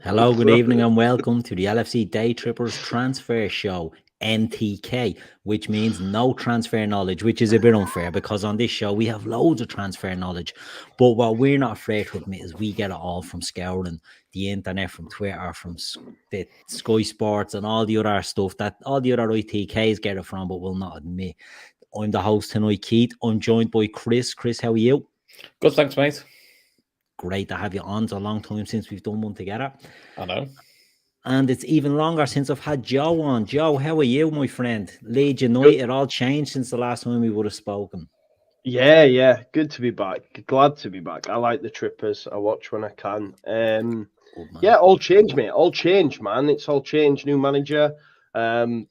Hello, good evening, and welcome to the LFC Daytrippers Transfer Show, NTK, which means no transfer knowledge, which is a bit unfair because on this show we have loads of transfer knowledge. But what we're not afraid to admit is we get it all from scouring the internet, from Twitter, from the Sky Sports, and all the other stuff that all the other ITKs get it from, but will not admit. I'm the host tonight, Keith. I'm joined by Chris. Chris, how are you? Good, thanks, mate. Great to have you on. It's a long time since we've done one together. I know. And it's even longer since I've had Joe on. Joe, how are you, my friend? Leeds United, it all changed since the last time we would have spoken. Yeah. Good to be back. Glad to be back. I like the Trippers. I watch when I can. All changed, mate. All changed, man. It's all changed. New manager,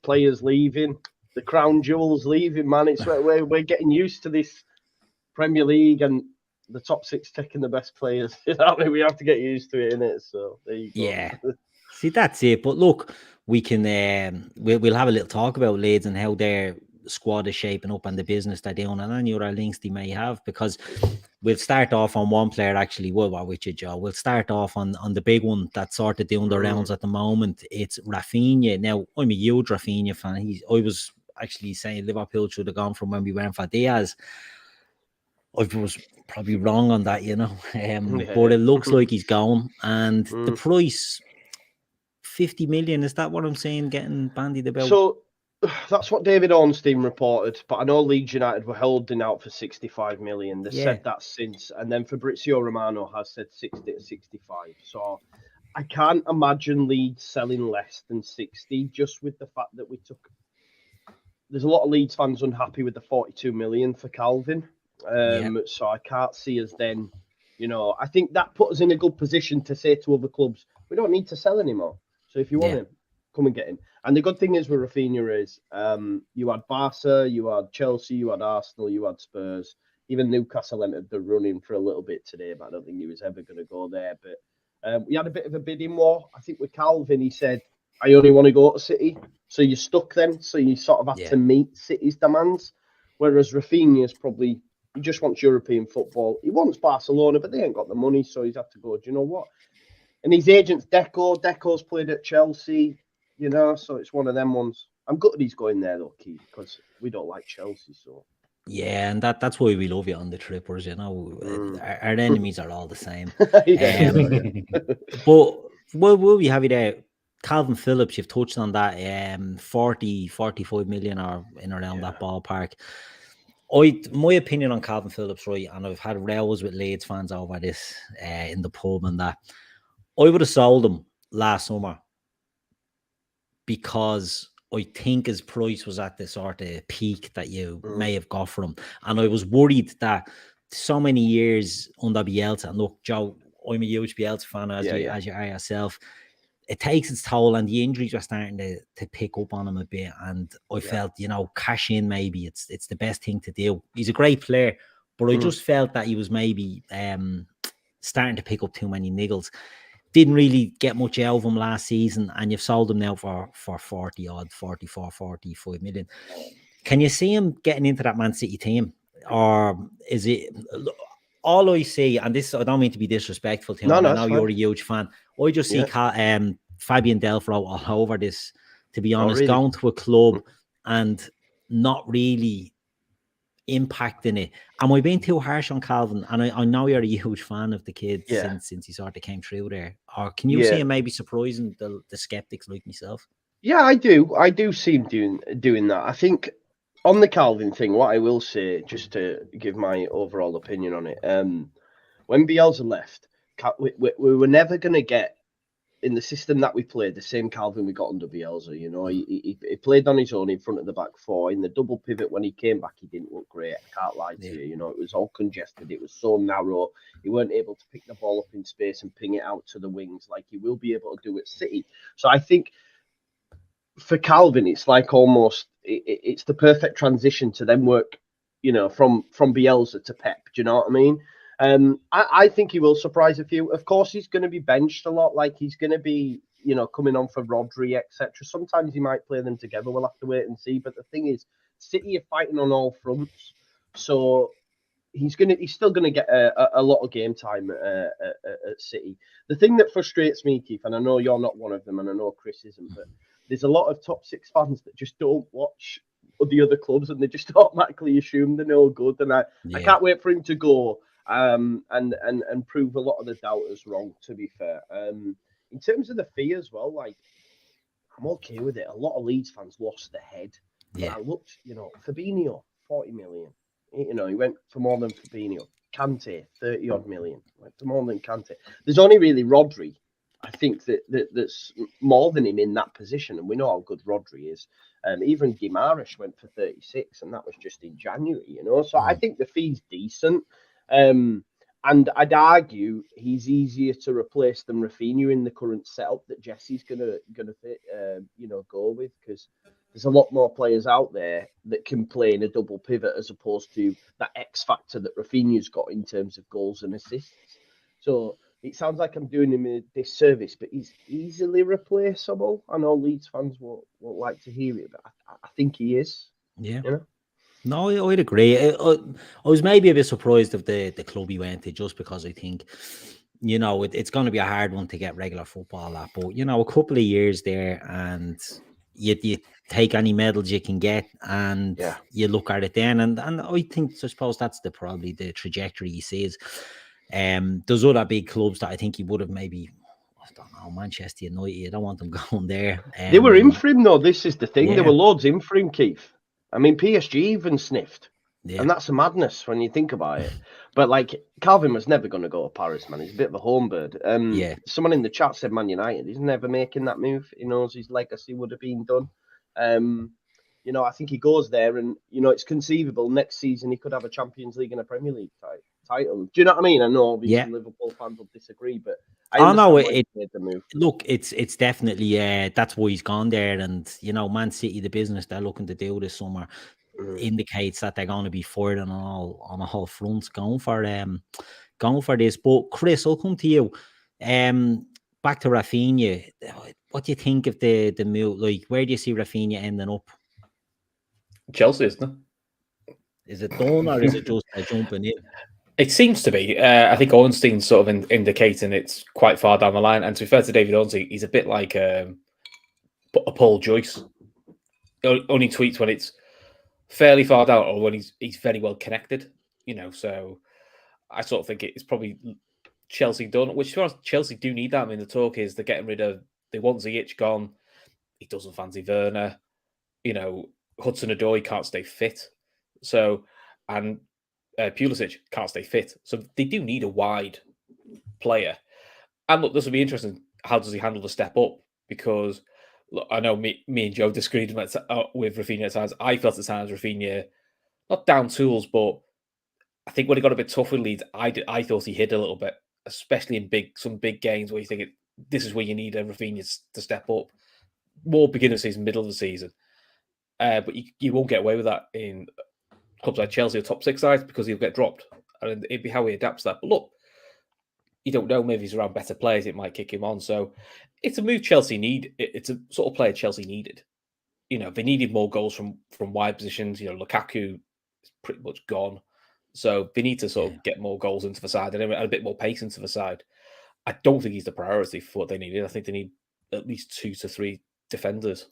players leaving, the crown jewels leaving, man. It's we're getting used to this Premier League and the top six taking the best players. You know what I mean? We have to get used to it, innit? So there you go. Yeah. See, that's it. But look, we can we'll have a little talk about Leeds and how their squad is shaping up and the business they're doing and any other links they may have, because we'll start off on one player actually. Well, with you, Joe. We'll start off on the big one that's sort of doing the rounds at the moment. It's Rafinha. Now, I'm a huge Rafinha fan. I was actually saying Liverpool should have gone from when we went for Diaz. I was probably wrong on that, you know. But it looks like he's gone. And the price, 50 million, is that what I'm saying, getting bandied about? So that's what David Ornstein reported. But I know Leeds United were holding out for 65 million. They said that since. And then Fabrizio Romano has said 60 to 65. So I can't imagine Leeds selling less than 60, just with the fact that we took... There's a lot of Leeds fans unhappy with the 42 million for Calvin. So I can't see us then, you know, I think that put us in a good position to say to other clubs, we don't need to sell anymore. So if you want him, come and get him. And the good thing is with Rafinha is you had Barca, you had Chelsea, you had Arsenal, you had Spurs. Even Newcastle entered the running for a little bit today, but I don't think he was ever going to go there. But we had a bit of a bidding war. I think with Calvin, he said, I only want to go to City. So you're stuck then. So you sort of have to meet City's demands. Whereas Rafinha is probably... He just wants European football. He wants Barcelona, but they ain't got the money, so he's had to go. Do you know what? And his agent's Deco. Deco's played at Chelsea, you know, so it's one of them ones. I'm gutted he's going there, though, Keith, because we don't like Chelsea, so... Yeah, and that's why we love you on the Trippers, you know. Our enemies are all the same. But will we have you there? Calvin Phillips, you've touched on that, 40, 45 million or in around that ballpark. My opinion on Calvin Phillips, right, and I've had rows with Leeds fans over this in the pub and that, I would have sold him last summer because I think his price was at the sort of peak that you may have got for him. And I was worried that so many years under Bielsa, and look, Joe, I'm a huge Bielsa fan, as you are yourself, it takes its toll, and the injuries were starting to pick up on him a bit. And I felt, you know, cash in, maybe it's the best thing to do. He's a great player, but I just felt that he was maybe starting to pick up too many niggles. Didn't really get much out of him last season, and you've sold him now for 40 odd, 44, 45 million. Can you see him getting into that Man City team? Or is it... All I see, and this, I don't mean to be disrespectful to him, I know you're a huge fan. I just see Fabian Delfro all over this, to be honest, going to a club and not really impacting it. Am I being too harsh on Calvin? And I know you're a huge fan of the kid since he sort of came through there. Or can you see him maybe surprising the skeptics like myself? Yeah, I do. I do see him doing that. I think on the Calvin thing, what I will say, just to give my overall opinion on it, when Bielsa left, we were never going to get, in the system that we played, the same Calvin we got under Bielsa. You know, he played on his own in front of the back four. In the double pivot, when he came back, he didn't look great. I can't lie to you. You know, it was all congested. It was so narrow. He weren't able to pick the ball up in space and ping it out to the wings like he will be able to do at City. So I think for Calvin, it's like almost it's the perfect transition to then work, you know, from Bielsa to Pep. Do you know what I mean? I think he will surprise a few. Of course, he's going to be benched a lot. Like he's going to be, you know, coming on for Rodri, etc. Sometimes he might play them together. We'll have to wait and see. But the thing is, City are fighting on all fronts. So he's still gonna get a lot of game time at City. The thing that frustrates me, Keith, and I know you're not one of them, and I know Chris isn't, but there's a lot of top six fans that just don't watch the other clubs, and they just automatically assume they're no good. And I can't wait for him to go and prove a lot of the doubters wrong. To be fair, in terms of the fee as well, like I'm okay with it. A lot of Leeds fans lost their head. Yeah, I looked, Fabinho, 40 million. He went for more than Fabinho. Kante, 30 odd million. Went for more than Kante. There's only really Rodri, I think, that's more than him in that position. And we know how good Rodri is. Even Guimaraes went for 36, and that was just in January, So I think the fee's decent. And I'd argue he's easier to replace than Rafinha in the current setup that Jesse's gonna go with, because there's a lot more players out there that can play in a double pivot as opposed to that X factor that Rafinha's got in terms of goals and assists. So it sounds like I'm doing him a disservice, but he's easily replaceable. I know Leeds fans won't like to hear it, but I think he is. Yeah. No, I'd agree. I was maybe a bit surprised of the club he went to, just because I think, it's going to be a hard one to get regular football at. But, a couple of years there, and you take any medals you can get, and you look at it then. And I think, I suppose that's probably the trajectory he sees. There's other big clubs that I think he would have maybe, I don't know, Manchester United, you don't want them going there. They were in for him, though. This is the thing. There were loads in for him, Keith. I mean, PSG even sniffed. Yeah. And that's a madness when you think about it. But, Calvin was never going to go to Paris, man. He's a bit of a home bird. Someone in the chat said Man United. He's never making that move. He knows his legacy would have been done. I think he goes there, and, it's conceivable next season he could have a Champions League and a Premier League title. Do you know what I mean? I know, obviously, Liverpool fans will disagree, but I understand why he made the move. Look, it's definitely that's why he's gone there. And, Man City, the business they're looking to do this summer, indicates that they're going to be firing on all fronts, going for this. But Chris, I'll come to you. Back to Raphinha. What do you think of the move? Where do you see Raphinha ending up? Chelsea, isn't it? Is it done, or is it just jumping in? It seems to be. I think Ornstein's sort of indicating it's quite far down the line. And to be fair to David Ornstein, he's a bit like a Paul Joyce. He only tweets when it's fairly far down, or when he's very well connected. So I sort of think it's probably Chelsea done. Which, for us, Chelsea do need that. I mean, the talk is they're getting rid of. They want Ziyech gone. He doesn't fancy Werner. Hudson-Odoi can't stay fit. So, and Pulisic can't stay fit. So they do need a wide player. And look, this will be interesting. How does he handle the step up? Because look, I know me and Joe disagreed with Raphinha at times. I felt at times Raphinha, not down tools, but I think when he got a bit tough with Leeds, I thought he hid a little bit, especially in some big games where you think this is where you need a Raphinha to step up. More beginning of the season, middle of the season. But you won't get away with that in clubs like Chelsea or top six sides, because he'll get dropped. And it'd be how he adapts that. But look, you don't know. Maybe he's around better players. It might kick him on. So it's a move Chelsea need. It's a sort of player Chelsea needed. They needed more goals from wide positions. Lukaku is pretty much gone. So they need to sort of get more goals into the side and a bit more pace into the side. I don't think he's the priority for what they needed. I think they need at least 2 to 3 defenders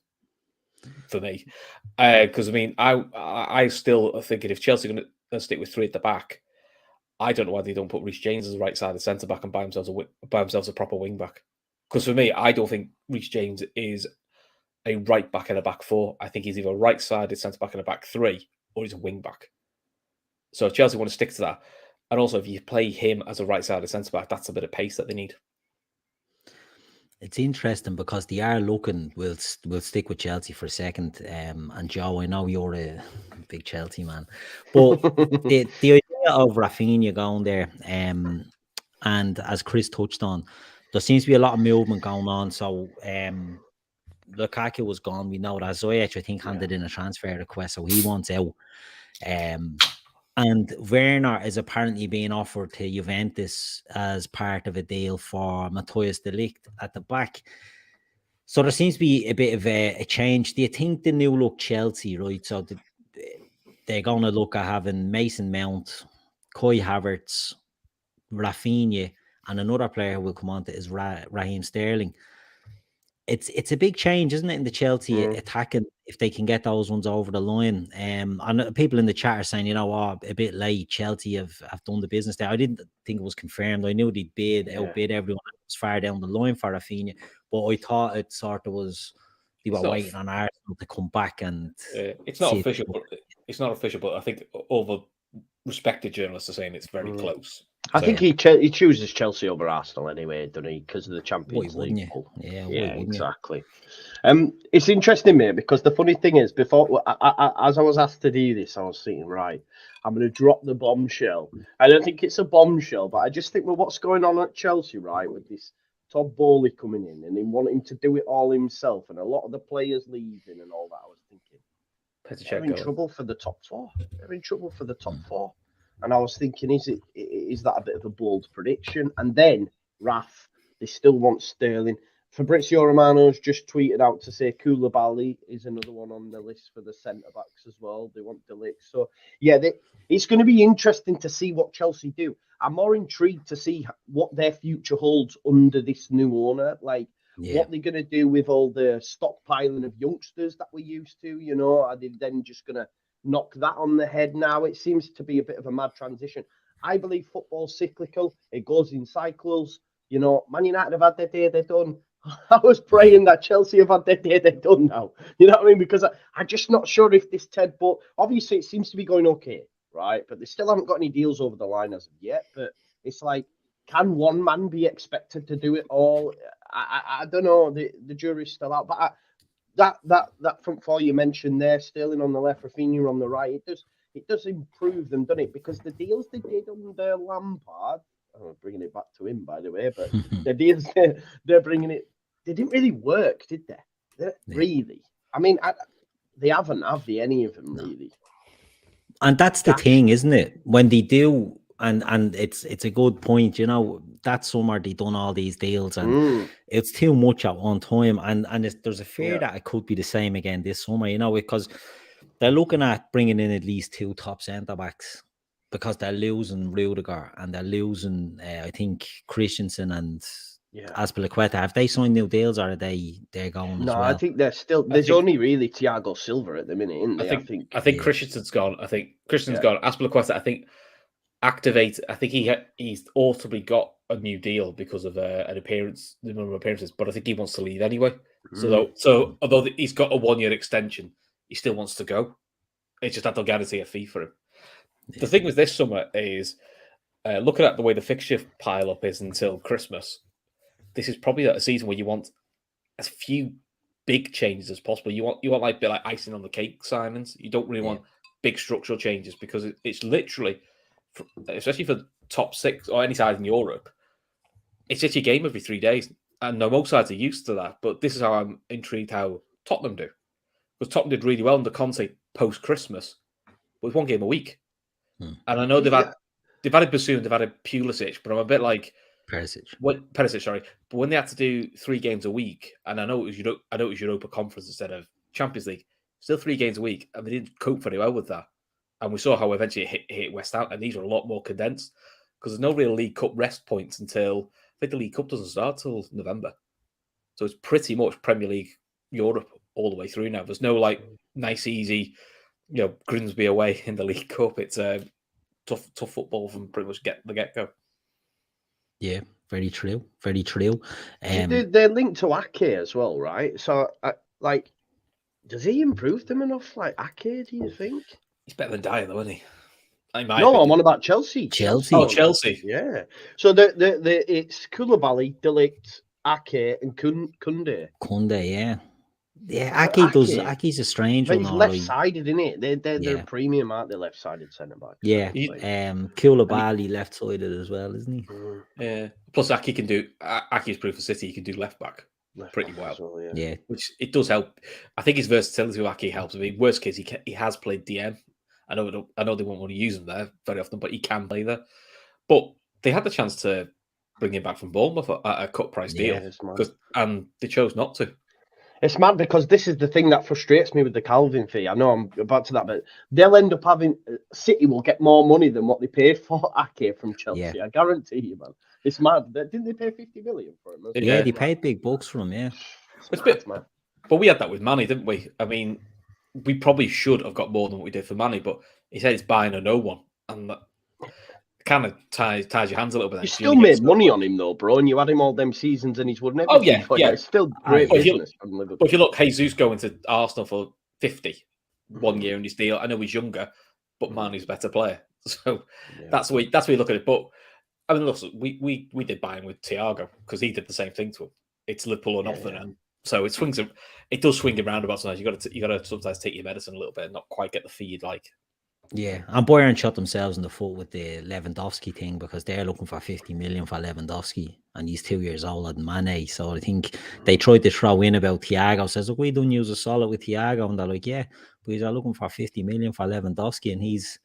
for me. Because, I still think if Chelsea are going to stick with 3 at the back, I don't know why they don't put Reece James as the right side of centre-back and buy themselves a proper wing-back. Because for me, I don't think Reece James is a right-back in a back 4. I think he's either right-sided centre-back in a back 3, or he's a wing-back. So if Chelsea want to stick to that, and also if you play him as a right-sided centre-back, that's a bit of pace that they need. It's interesting because they are looking. We'll stick with Chelsea for a second. And Joe, I know you're a big Chelsea man, but the idea of Raphinha going there, and as Chris touched on, there seems to be a lot of movement going on. So Lukaku was gone. We know that. Ziyech, I think, handed in a transfer request, so he wants out. And Werner is apparently being offered to Juventus as part of a deal for Matthias de Ligt at the back. So there seems to be a bit of a change. Do you think the new look Chelsea, right? So they're going to look at having Mason Mount, Kai Havertz, Rafinha, and another player who will come on to is Raheem Sterling. It's a big change, isn't it, in the Chelsea attacking, if they can get those ones over the line. And people in the chat are saying, a bit late, Chelsea have done the business there. I didn't think it was confirmed. I knew they'd outbid everyone as far down the line for Rafinha, but I thought it sort of was they were waiting on Arsenal to come back and it's not official, but I think all the respected journalists are saying it's very close. I think he chooses Chelsea over Arsenal anyway, doesn't he? Because of the Champions League. Yeah, exactly. It's interesting, mate, because the funny thing is, before as I was asked to do this, I was thinking, right, I'm going to drop the bombshell. I don't think it's a bombshell, but I just think, well, what's going on at Chelsea, right, with this Todd Bowley coming in and him wanting to do it all himself, and a lot of the players leaving and all that. I was thinking, they're in trouble for the top four. They're in trouble for the top four. And I was thinking, is that a bit of a bold prediction? And then, Raf, they still want Sterling. Fabrizio Romano's just tweeted out to say Koulibaly is another one on the list for the centre-backs as well. They want Ligt. So, yeah, it's going to be interesting to see what Chelsea do. I'm more intrigued to see what their future holds under this new owner. Like, what they're going to do with all the stockpiling of youngsters that we used to, Are they then just going to knock that on the head now? It seems to be a bit of a mad transition. I believe football's cyclical. It goes in cycles. Man United have had their day, they're done. I was praying that Chelsea have had their day, they're done now. You know what I mean? Because I'm just not sure if this Ted, but obviously it seems to be going okay, right? But they still haven't got any deals over the line as of yet. But it's like, can one man be expected to do it all? I don't know. The jury's still out. But that front four you mentioned there, Sterling on the left, Rafinha on the right, it does improve them, doesn't it? Because the deals they did under Lampard, I'm bringing it back to him, by the way, but the deals they're bringing it, they didn't really work, did they? Really? I mean, they haven't, have they? Any of them really? And that's the thing, isn't it? When they do, and it's a good point, that summer they done all these deals, and it's too much at one time, and there's a fear that it could be the same again this summer, because they're looking at bringing in at least 2 top centre backs, because they're losing Rudiger and they're losing, I think, Christensen and Azpilicueta. Have they signed new deals, or are they're going as well? I think they're still. There's only really Thiago Silva at the minute, isn't there? I think Christensen's gone. I think Christensen's gone. Azpilicueta, I think, activate. I think he's ultimately got a new deal because of an appearance, the number of appearances. But I think he wants to leave anyway. So although he's got a 1-year extension, he still wants to go. It's just that they'll guarantee a fee for him. The thing with this summer is, looking at the way the fixture pile up is until Christmas, this is probably a season where you want as few big changes as possible. You want like a bit like icing on the cake signings. You don't really want big structural changes, because it's literally, especially for top 6 or any side in Europe, it's just your game every 3 days. And no, most sides are used to that. But this is how I'm intrigued how Tottenham do, because Tottenham did really well under Conte post Christmas with 1 game a week. And I know they've had Bassoon, they've had Pulisic, but I'm a bit like Perisic, sorry. But when they had to do 3 games a week, and I know it was Europa Conference instead of Champions League, still 3 games a week, and they didn't cope very well with that. And we saw how eventually it hit West Ham, and these are a lot more condensed, because there's no real League Cup rest points until, I think the League Cup doesn't start till November. So it's pretty much Premier League Europe all the way through now. There's no like nice, easy, Grimsby away in the League Cup. It's tough football from pretty much the get-go. Yeah, very true. Very true. They're linked to Ake as well, right? So, does he improve them enough? Like Ake, do you think? He's better than Dyer, though, isn't he? I'm on about Chelsea. Oh, Chelsea. Yeah. So it's Koulibaly, Ligt, Ake, and Kunde. Kunde, yeah. Yeah, Ake's a strange one. He's left-sided, isn't it? They're premium, aren't they? Left-sided centre back. Yeah, Koulibaly left-sided as well, isn't he? Yeah. Plus, Ake's proof for City. He can do left back pretty well. Well, yeah, which it does help. I think his versatility with Ake helps. I mean, worst case, he has played DM. I know they won't want to use him there very often, but he can play there. But they had the chance to bring him back from Bournemouth at a cut price deal, and they chose not to. It's mad because this is the thing that frustrates me with the Calvin fee. I know I'm about to that, but they'll end up having City will get more money than what they paid for Ake from Chelsea. I guarantee you, man. It's mad. Didn't they pay 50 million for him? Yeah, they paid big bucks for him. Yeah, it's mad. But we had that with Manny, didn't we? I mean, we probably should have got more than what we did for Manny, but he said it's buying or no one, and that kind of ties your hands a little bit. You still made money on him though, bro, and you had him all them seasons, and he's won everything. Oh yeah. It's still great business. But if you look, Jesus going to Arsenal for 50 1 year in his deal. I know he's younger, but Manny's a better player, so that's where you look at it. But I mean, look, we did buy him with Thiago because he did the same thing to him. It's Liverpool and nothing, and so it does swing around about sometimes. You got to sometimes take your medicine a little bit and not quite get the fee you'd like. Yeah, and Bayern shot themselves in the foot with the Lewandowski thing because they're looking for 50 million for Lewandowski, and he's 2 years older than Mane. So I think they tried to throw in about Thiago. Says, look, we don't use a solid with Thiago, and they're like, yeah, but he's looking for 50 million for Lewandowski, and he's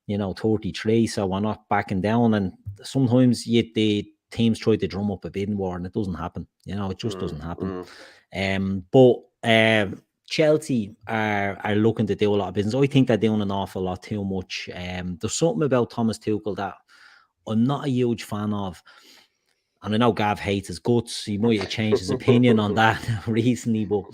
33, so we're not backing down. And sometimes the teams try to drum up a bidding war, and it doesn't happen. It just doesn't happen. But Chelsea are looking to do a lot of business. I think they're doing an awful lot too much. There's something about Thomas Tuchel that I'm not a huge fan of. And I know Gav hates his guts. He might have changed his opinion on that recently, but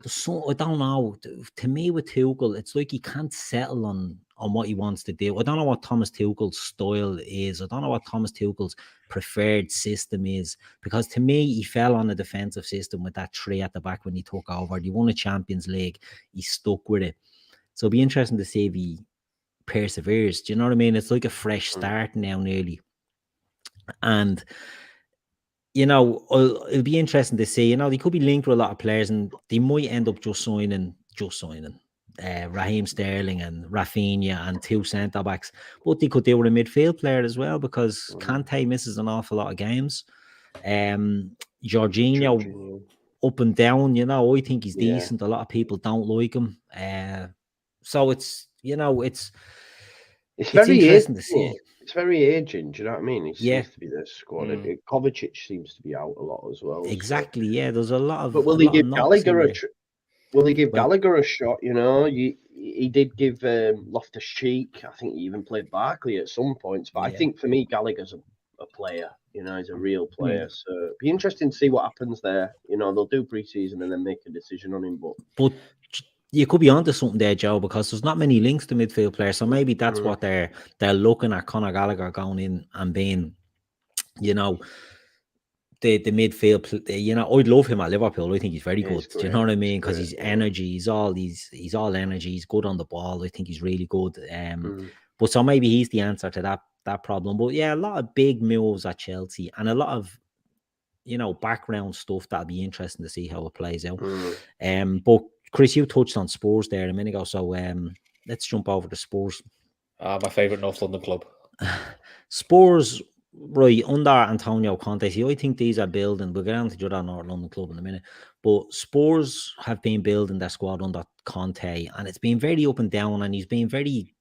I don't know. To me, with Tuchel, it's like he can't settle on what he wants to do. I don't know what Thomas Tuchel's style is. I don't know what Thomas Tuchel's preferred system is. Because to me, he fell on a defensive system with that 3 at the back when he took over. He won a Champions League. He stuck with it. So it'll be interesting to see if he perseveres. Do you know what I mean? It's like a fresh start now, nearly. And it'll be interesting to see. They could be linked with a lot of players, and they might end up just signing Raheem Sterling and Rafinha and 2 centre backs. But they could do with a midfield player as well because Kante misses an awful lot of games. Jorginho up and down. I think he's decent. A lot of people don't like him. So it's very interesting to see. It's very aging, do you know what I mean? He seems to be the squad. Kovacic seems to be out a lot as well. Exactly, yeah. There's a lot of. But will he give Gallagher Gallagher a shot? He did give Loftus-Cheek. I think he even played Barkley at some points. But I think for me, Gallagher's a player. He's a real player. So it'd be interesting to see what happens there. They'll do pre-season and then make a decision on him. But you could be onto something there, Joe, because there's not many links to midfield players. So maybe that's what they're looking at. Conor Gallagher going in and being, the midfield. I'd love him at Liverpool. I think he's very good. Do you know what I mean? Because he's energy. He's all energy. He's good on the ball. I think he's really good. But so maybe he's the answer to that problem. But yeah, a lot of big moves at Chelsea and a lot of background stuff that'll be interesting to see how it plays out. But Chris, you touched on Spurs there a minute ago, so let's jump over to Spurs. My favourite North London club. Spurs, right, under Antonio Conte. See, I think these are building. We'll get on to the other North London club in a minute. But Spurs have been building their squad under Conte, and it's been very up and down, and he's been very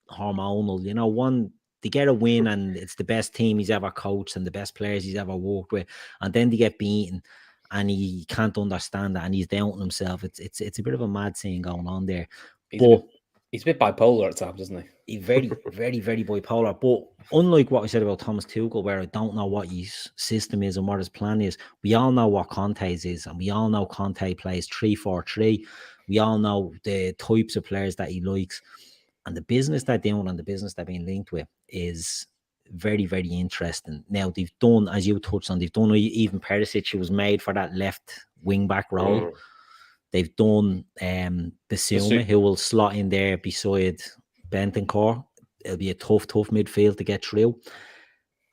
hormonal. They get a win, and it's the best team he's ever coached and the best players he's ever worked with, and then they get beaten. And he can't understand that, and he's doubting himself. It's a bit of a mad thing going on there. He's a bit bipolar at times, isn't he? He's very, very, very bipolar. But unlike what I said about Thomas Tuchel, where I don't know what his system is and what his plan is, we all know what Conte's is, and we all know Conte plays 3-4-3. We all know the types of players that he likes, and the business they're doing and the business they're being linked with is very, very interesting. Now, they've done, as you touched on, even Perisic, who was made for that left wing back role. They've done Basuma, who will slot in there beside Bentancur. It'll be a tough midfield to get through.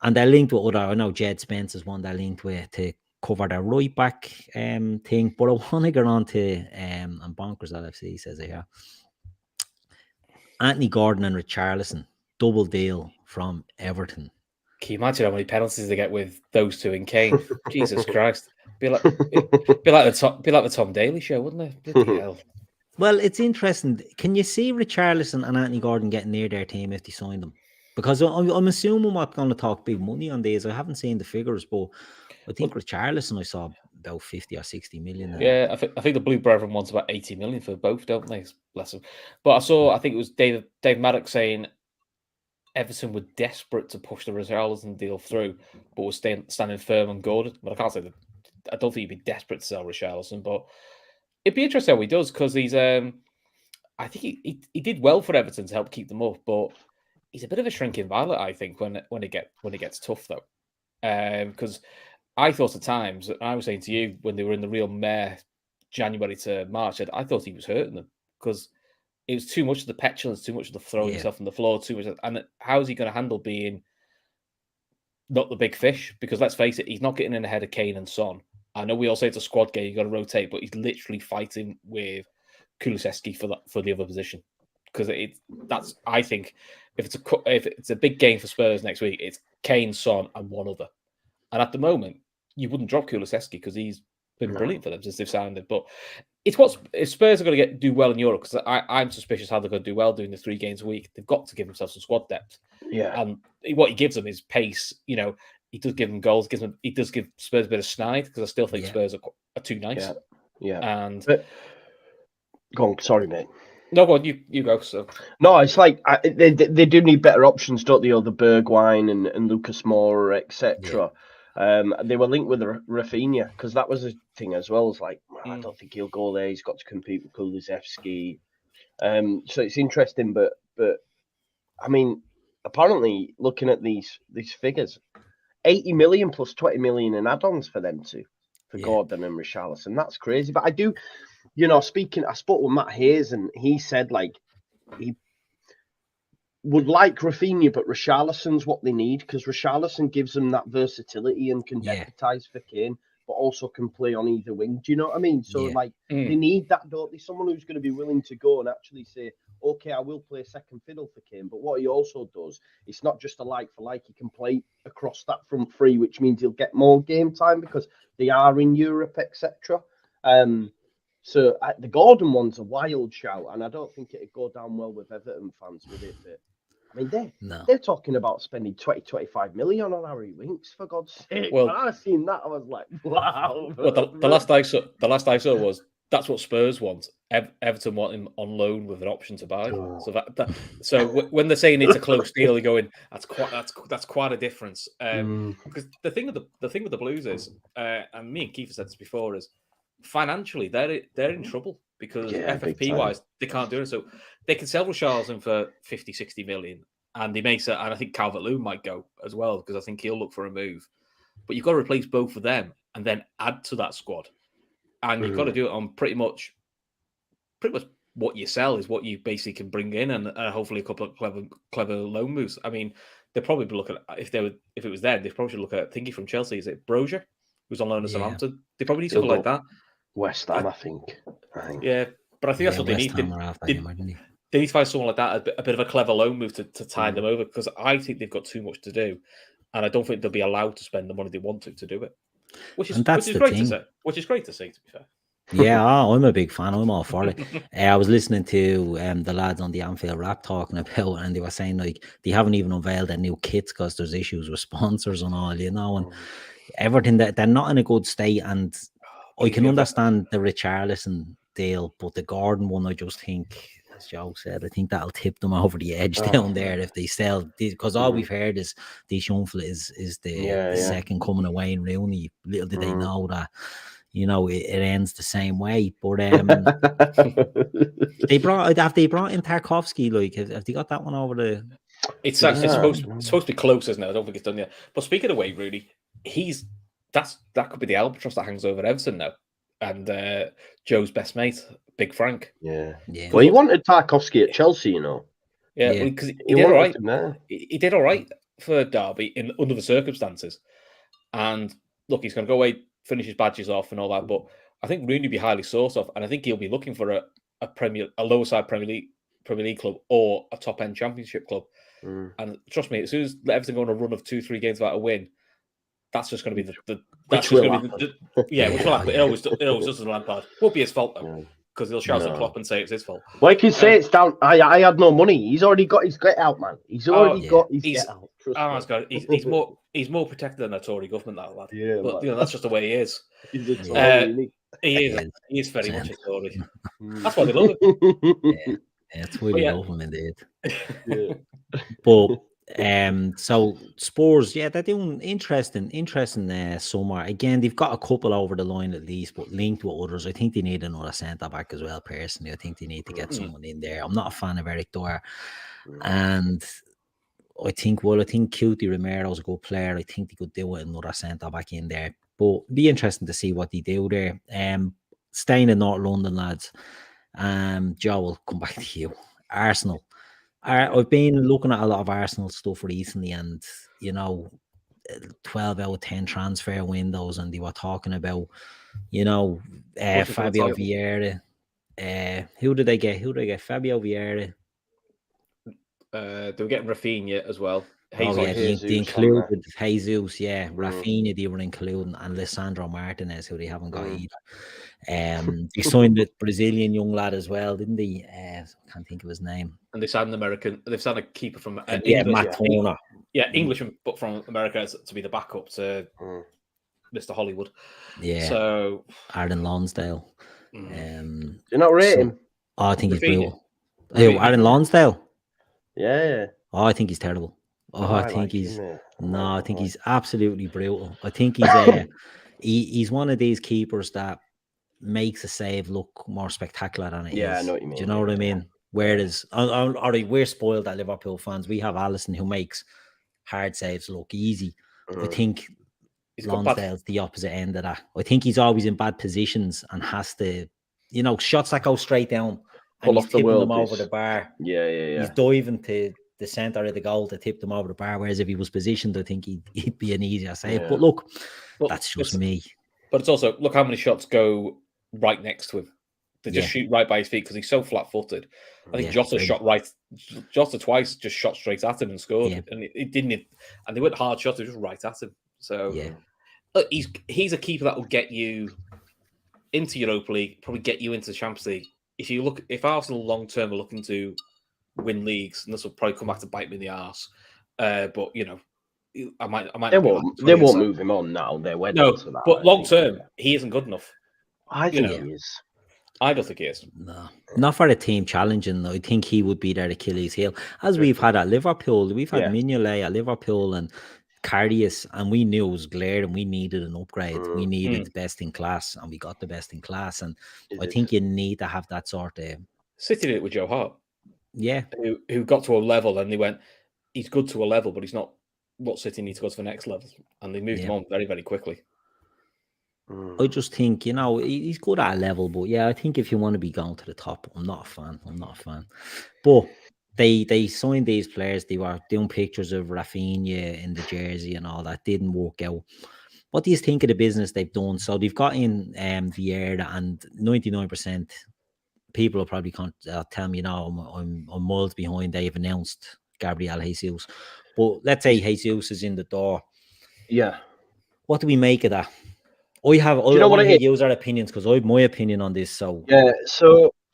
And they're linked with I know Jed Spence is one they're linked with to cover their right back thing. But I want to get on to, and Bonkers LFC says it here, Anthony Gordon and Richarlison, double deal from Everton. Can you imagine how many penalties they get with those two in Kane? Jesus Christ. Be like the Tom Daly show, wouldn't it? Bloody hell. Well, it's interesting. Can you see Richarlison and Anthony Gordon getting near their team if they sign them? Because I'm assuming we're going to talk big money on these. I haven't seen the figures, but I think Richarlison I saw about 50 or 60 million. Yeah, I think the Blue Brethren wants about 80 million for both, don't they? Bless them. But I think it was Dave Maddox saying Everton were desperate to push the Richarlison deal through, but was standing firm on Gordon. But I can't say that. I don't think he'd be desperate to sell Richarlison, but it'd be interesting how he does, because he's. I think he did well for Everton to help keep them up, but he's a bit of a shrinking violet, I think, when it gets tough, though. Because I thought at times, and I was saying to you when they were in the real mare January to March, I thought he was hurting them, because it was too much of the petulance, too much of the throwing himself on the floor, too much. And how is he going to handle being not the big fish? Because let's face it, he's not getting in ahead of Kane and Son. I know we all say it's a squad game, you got to rotate, but he's literally fighting with Kulusevski for the other position. Because that's, I think, if it's a big game for Spurs next week, it's Kane, Son, and one other. And at the moment, you wouldn't drop Kulusevski because he's been brilliant for them since they've signed it. But it's if Spurs are going to do well in Europe, because I'm suspicious how they're going to do well doing the 3 games a week. They've got to give themselves some squad depth. Yeah. And what he gives them is pace. You know, he does give them goals. He does give Spurs a bit of snide, because I still think Spurs are too nice. Yeah. And go on, sorry, mate. No, go on, you go. So no, it's like they do need better options, don't they? The Bergwijn and Lucas Moura, etc. They were linked with Rafinha, because that was a thing as well. It's like, I don't think he'll go there. He's got to compete with Kulusevski. So it's interesting, but I mean, apparently looking at these figures, 80 million plus 20 million in add-ons for them two, for Gordon and Richarlison. That's crazy. But I do, I spoke with Matt Hayes, and he said like he would like Rafinha, but Richarlison's what they need, because Richarlison gives them that versatility and can deputise for Kane, but also can play on either wing. Do you know what I mean? So they need that, don't they? Someone who's going to be willing to go and actually say, okay, I will play second fiddle for Kane. But what he also does, it's not just a like for like. He can play across that front three, which means he'll get more game time because they are in Europe, etc. So the Gordon one's a wild shout, and I don't think it'd go down well with Everton fans with it. But I mean, they're talking about spending 20-25 million on Harry Winks, for God's sake. Well, when I seen that, I was like, wow. Well, the last I saw was that's what Spurs want. Everton want him on loan with an option to buy. So when they're saying it's a close deal, they're going, that's quite a difference. Because the thing with the Blues is, and me and Keith have said this before, is financially they're in trouble, because FFP wise they can't do it. So they can sell Richarlison for 50-60 million, and they may say, and I think Calvert-Lewin might go as well, because I think he'll look for a move. But you've got to replace both of them and then add to that squad, and you've got to do it on pretty much what you sell is what you basically can bring in, and hopefully a couple of clever loan moves. I mean, they'd probably be looking at, if it was them, they probably should look at thingy from Chelsea. Is it Brozier, who's on loan at Southampton? They probably need something like that. West Ham, I think. Yeah, but I think that's what they need. They need to find someone like that, a bit of a clever loan move to tide them over, because I think they've got too much to do, and I don't think they'll be allowed to spend the money they want to do it. Which is great to see. Which is great to see, to be fair. Yeah, I'm a big fan. I'm all for it. I was listening to the lads on the Anfield Rap talking about, and they were saying like they haven't even unveiled their new kits because there's issues with sponsors and all, and everything, that they're not in a good state. And I can understand the Richarlison deal, but the Gordon one, I just think, as Joe said, I think that'll tip them over the edge down there if they sell. Because all we've heard is these young is the second coming of Wayne Rooney. Little did they know that, it ends the same way. But they brought in Tarkowski. Like, have they got that one over the? It's supposed to be close, isn't it? I don't think it's done yet. But speaking of Wayne Rooney, that could be the albatross that hangs over Everton now. And Joe's best mate, Big Frank. Yeah. Well, he wanted Tarkowski at Chelsea, Yeah, because he did all right. He did all right for Derby under the circumstances. And look, he's going to go away, finish his badges off and all that. But I think Rooney will be highly sought of, and I think he'll be looking for a lower side Premier League club or a top end Championship club. And trust me, as soon as Everton go on a run of 2-3 games without a win, that's just going to be which will happen. It always does in Lampard. Won't be his fault though. because he'll shout at Klopp and say it's his fault. Well, I can say it's down. I had no money. He's already got his get out, man. He's already got his get out. God, he's more protected than a Tory government, that lad. Yeah, but that's just the way he is. He's a Tory, he is very much a Tory. That's why they love him. That's why they love him, indeed. But so Spurs, they're doing interesting summer. Again, they've got a couple over the line at least, but linked with others. I think they need another centre back as well. Personally, I think they need to get someone in there. I'm not a fan of Eric Dyer, and I think Cutie Romero's a good player. I think they could do with another centre back in there. But it'd be interesting to see what they do there. Staying in North London, lads. Joe, will come back to you. Arsenal. I've been looking at a lot of Arsenal stuff recently, and 12 out of 10 transfer windows, and they were talking about, Fabio Vieira. Who did they get? Fabio Vieira. They were getting Rafinha as well. They included Jesus, Rafinha they were including, and Lisandro Martinez, who they haven't got either. They signed the Brazilian young lad as well, didn't they? I can't think of his name. And they signed an American. They've signed a keeper from Matt Turner. Englishman, but from America to be the backup to Mr. Hollywood. Yeah. So Aaron Lonsdale. Do you not rate him? Oh, I think he's brutal. Aaron Lonsdale. Yeah. Oh, I think he's terrible. I think he's absolutely brutal. I think he's he's one of these keepers that makes a save look more spectacular than it is. Yeah, I know what you mean. Do you know what I mean? Whereas, we're spoiled at Liverpool fans. We have Alisson who makes hard saves look easy. I think Lonsdale's the opposite end of that. I think he's always in bad positions and has to, shots that go straight down and he's tipping them over the bar. Yeah. He's diving to the centre of the goal to tip them over the bar. Whereas if he was positioned, I think he'd be an easier save. Yeah. But look, that's just me. But it's also, look how many shots go right next to him. They just shoot right by his feet because he's so flat-footed. I think Jota shot right. Jota twice just shot straight at him and scored, and it didn't. And they weren't hard shots; they were just right at him. So look, he's a keeper that will get you into Europa League, probably get you into the Champions League. If Arsenal long term are looking to win leagues, and this will probably come back to bite me in the arse. But I might. They won't move him on now. They're wedding to that. But long term, he isn't good enough. I think he is. I don't think he is. No, not for a team challenging. I think he would be their Achilles heel, as we've had at Liverpool. We've had Mignolet at Liverpool and Karius, and we knew it was glaring. We needed an upgrade. We needed the best in class, and we got the best in class. And I think you need to have that sort of. City did it with Joe Hart. Yeah, who got to a level, and they went, he's good to a level, but he's not what City need to go to the next level, and they moved him on very, very quickly. I just think, he's good at a level, but I think if you want to be going to the top, I'm not a fan. But they signed these players. They were doing pictures of Rafinha in the jersey and all that. Didn't work out. What do you think of the business they've done? So they've got in Vieira, and 99% people will probably tell me, I'm miles behind. They've announced Gabriel Jesus. But let's say Jesus is in the door. Yeah. What do we make of that? I want to use our opinions because I have my opinion on this. So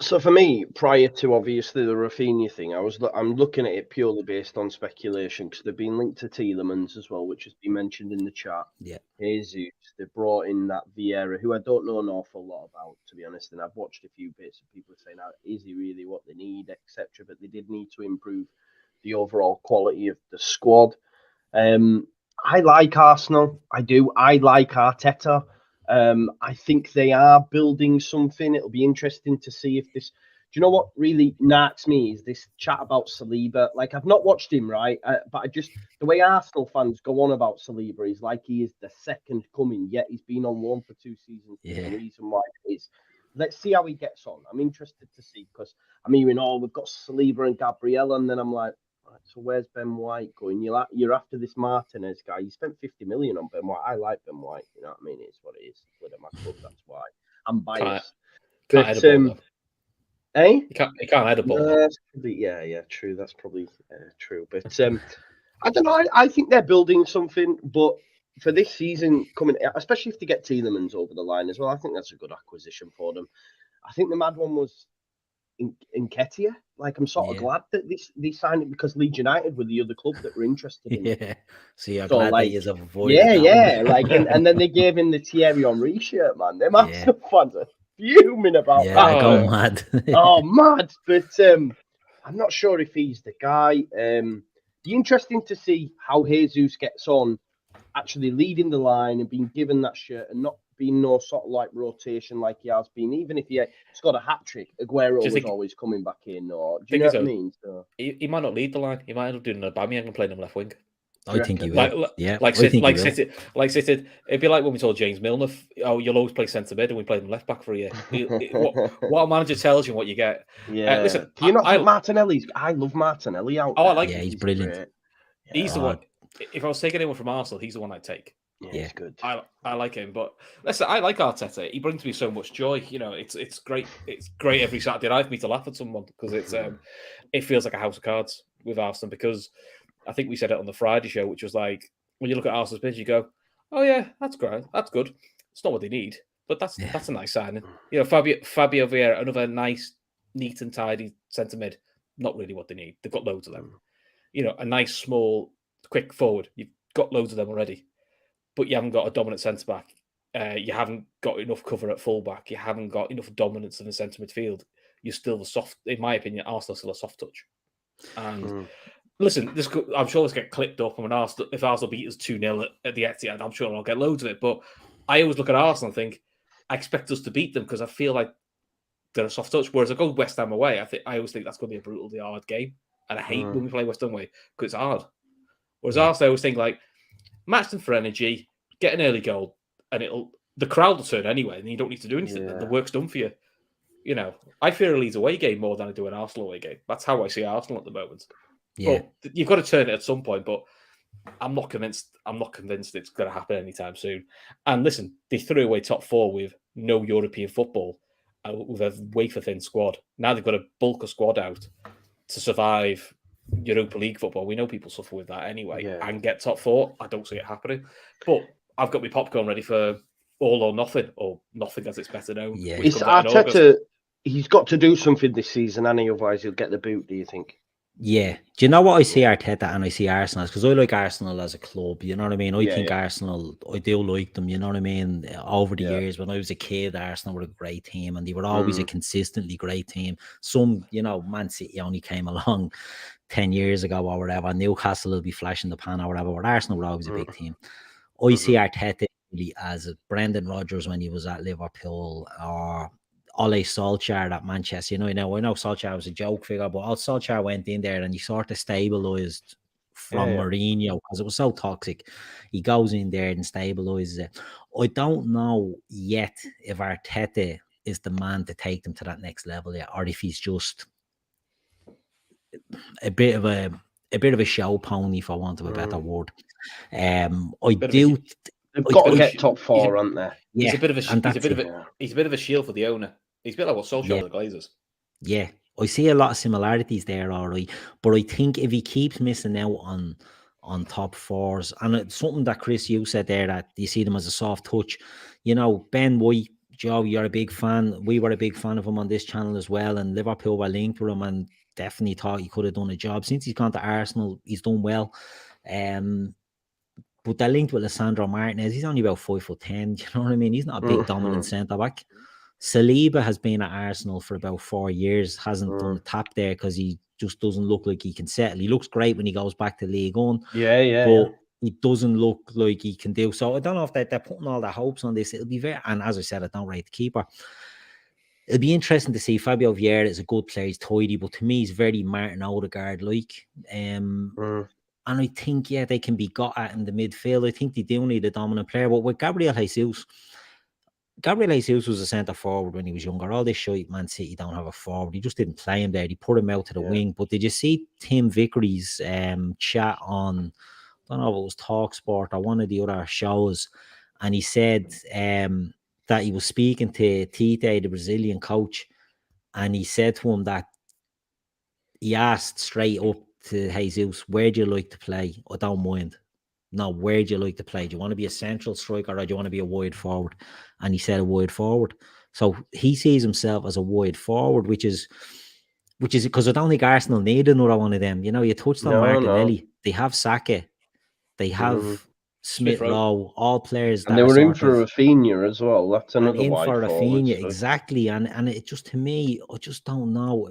so for me, prior to obviously the Rafinha thing, I'm looking at it purely based on speculation because they've been linked to Tielemans as well, which has been mentioned in the chat. Yeah, Jesus, they brought in that Vieira, who I don't know an awful lot about, to be honest. And I've watched a few bits of people saying, is he really what they need, etc. But they did need to improve the overall quality of the squad. I like Arsenal. I do. I like Arteta. I think they are building something. It'll be interesting to see if this. Do you know what really narks me is this chat about Saliba? Like, I've not watched him, right? But the way Arsenal fans go on about Saliba is like he is the second coming, yet he's been on loan for 2 seasons. The reason why is, let's see how he gets on. I'm interested to see because I'm hearing, we've got Saliba and Gabriel, and then I'm like, right, so where's Ben White going? You're after this Martinez guy. You spent 50 million on Ben White. I like Ben White. You know what I mean? It's what it is. With my club, that's why I'm biased. Can't head a ball, You can't head a ball. Yeah, true. That's probably true. But I don't know. I think they're building something. But for this season coming, especially if they get Tielemans over the line as well, I think that's a good acquisition for them. I think the mad one was Enquiries. Like, I'm sort of glad that they signed it because Leeds United were the other club that were interested in it. Yeah. So you're So, glad like, that you've avoided that one. like, and then they gave him the Thierry Henry shirt, man. Them Arsenal fans are fuming about that. Yeah, go mad. Oh, mad. But I'm not sure if he's the guy. Be interesting to see how Jesus gets on actually leading the line and being given that shirt and not being no sort of like rotation like he has been, even if he's got a hat trick. Aguero was always coming back in, or do you know what I mean? So he might not lead the line. He might end up doing an Aubameyang and playing him left wing. I think he will. Like City. It'd be like when we told James Milner, "Oh, you'll always play centre mid," and we played him left back for a year. What a manager tells you, what you get. Yeah. Listen, do you not think Martinelli's? I love Martinelli out. Oh, I like him. Yeah, he's brilliant. Great. He's the one. If I was taking anyone from Arsenal, he's the one I'd take. Yeah, he's good. I like him, but listen, I like Arteta. He brings me so much joy. You know, it's great. It's great every Saturday night for me to laugh at someone because it feels like a house of cards with Arsenal. Because I think we said it on the Friday show, which was like, when you look at Arsenal's pitch, you go, "Oh yeah, that's great. That's good. It's not what they need, but that's a nice signing." You know, Fabio Vieira, another nice, neat and tidy centre mid. Not really what they need. They've got loads of them. You know, a nice, small, quick forward. You've got loads of them already. But you haven't got a dominant centre back. You haven't got enough cover at full back. You haven't got enough dominance in the centre midfield. You're still the soft, in my opinion, Arsenal's still a soft touch. And listen, I'm sure this get clipped up. And if Arsenal beat us 2-0 at the Etihad, I'm sure I'll get loads of it. But I always look at Arsenal and think, I expect us to beat them because I feel like they're a soft touch. Whereas I go West Ham away, I always think that's going to be a brutally hard game. And I hate when we play West Ham away because it's hard. Whereas Arsenal, I always think like, match them for energy, get an early goal, and the crowd will turn anyway, and you don't need to do anything. The work's done for you. You know, I fear a Leeds away game more than I do an Arsenal away game. That's how I see Arsenal at the moment. Yeah, but you've got to turn it at some point, but I'm not convinced it's going to happen anytime soon. And listen, they threw away top four with no European football, with a wafer thin squad. Now they've got to bulk a squad out to survive Europa League football. We know people suffer with that anyway, and get top four. I don't see it happening, but I've got my popcorn ready for all or nothing as it's better known. Yeah, it's Arteta. He's got to do something this season, and otherwise he'll get the boot. Do you think? Yeah. Do you know what I see Arteta and I see Arsenal? Because I like Arsenal as a club. You know what I mean? I think Arsenal. I do like them. You know what I mean? Over the years, when I was a kid, Arsenal were a great team, and they were always a consistently great team. Some, Man City only came along 10 years ago or whatever. Newcastle will be flashing the pan or whatever, but Arsenal were always a big team. I see Arteta really as Brendan Rodgers when he was at Liverpool, or Ole Solskjaer at Manchester. I know Solskjaer was a joke figure, but Solskjaer went in there and he sort of stabilised from Mourinho because it was so toxic. He goes in there and stabilises it. I don't know yet if Arteta is the man to take them to that next level yet, or if he's just a bit of a show pony, for want of a better word. They've got to get top four, aren't they? Yeah, he's a bit of a shield for the owner. He's a bit like what Solskjaer the Glazers. Yeah, I see a lot of similarities there, all right. But I think if he keeps missing out on top fours, and it's something that Chris, you said there, that you see them as a soft touch. Ben White, Joe, you're a big fan. We were a big fan of him on this channel as well, and Liverpool were linked with him and definitely thought he could have done a job. Since he's gone to Arsenal, he's done well. But they're linked with Lisandro Martinez. He's only about 5'10". You know what I mean? He's not a big dominant centre back. Saliba has been at Arsenal for about 4 years. Hasn't done a tap there because he just doesn't look like he can settle. He looks great when he goes back to League One. But he doesn't look like he can do. So I don't know if they're putting all their hopes on this. It'll be very, and as I said, I don't rate the keeper. It'll be interesting to see. Fabio Vieira is a good player. He's tidy, but to me, he's very Martin Odegaard-like. And I think, they can be got at in the midfield. I think they do need a dominant player. But with Gabriel Jesus was a centre forward when he was younger. All this shite, Man City don't have a forward. He just didn't play him there. He put him out to the wing. But did you see Tim Vickery's chat on, I don't know if it was TalkSport or one of the other shows, and he said that he was speaking to Tite, the Brazilian coach, and he said to him that he asked straight up to Jesus, where do you like to play? I don't mind. No, where do you like to play? Do you want to be a central striker or do you want to be a wide forward? And he said a wide forward So he sees himself as a wide forward, which is because I don't think Arsenal need another one of them. You know, you touched on Martinelli. They have Saka. They have Smith Rowe, all players that and they are were in sort for of Raphinha as well. That's and another in wide for forward. Rafinha, exactly. And it just, to me, I just don't know.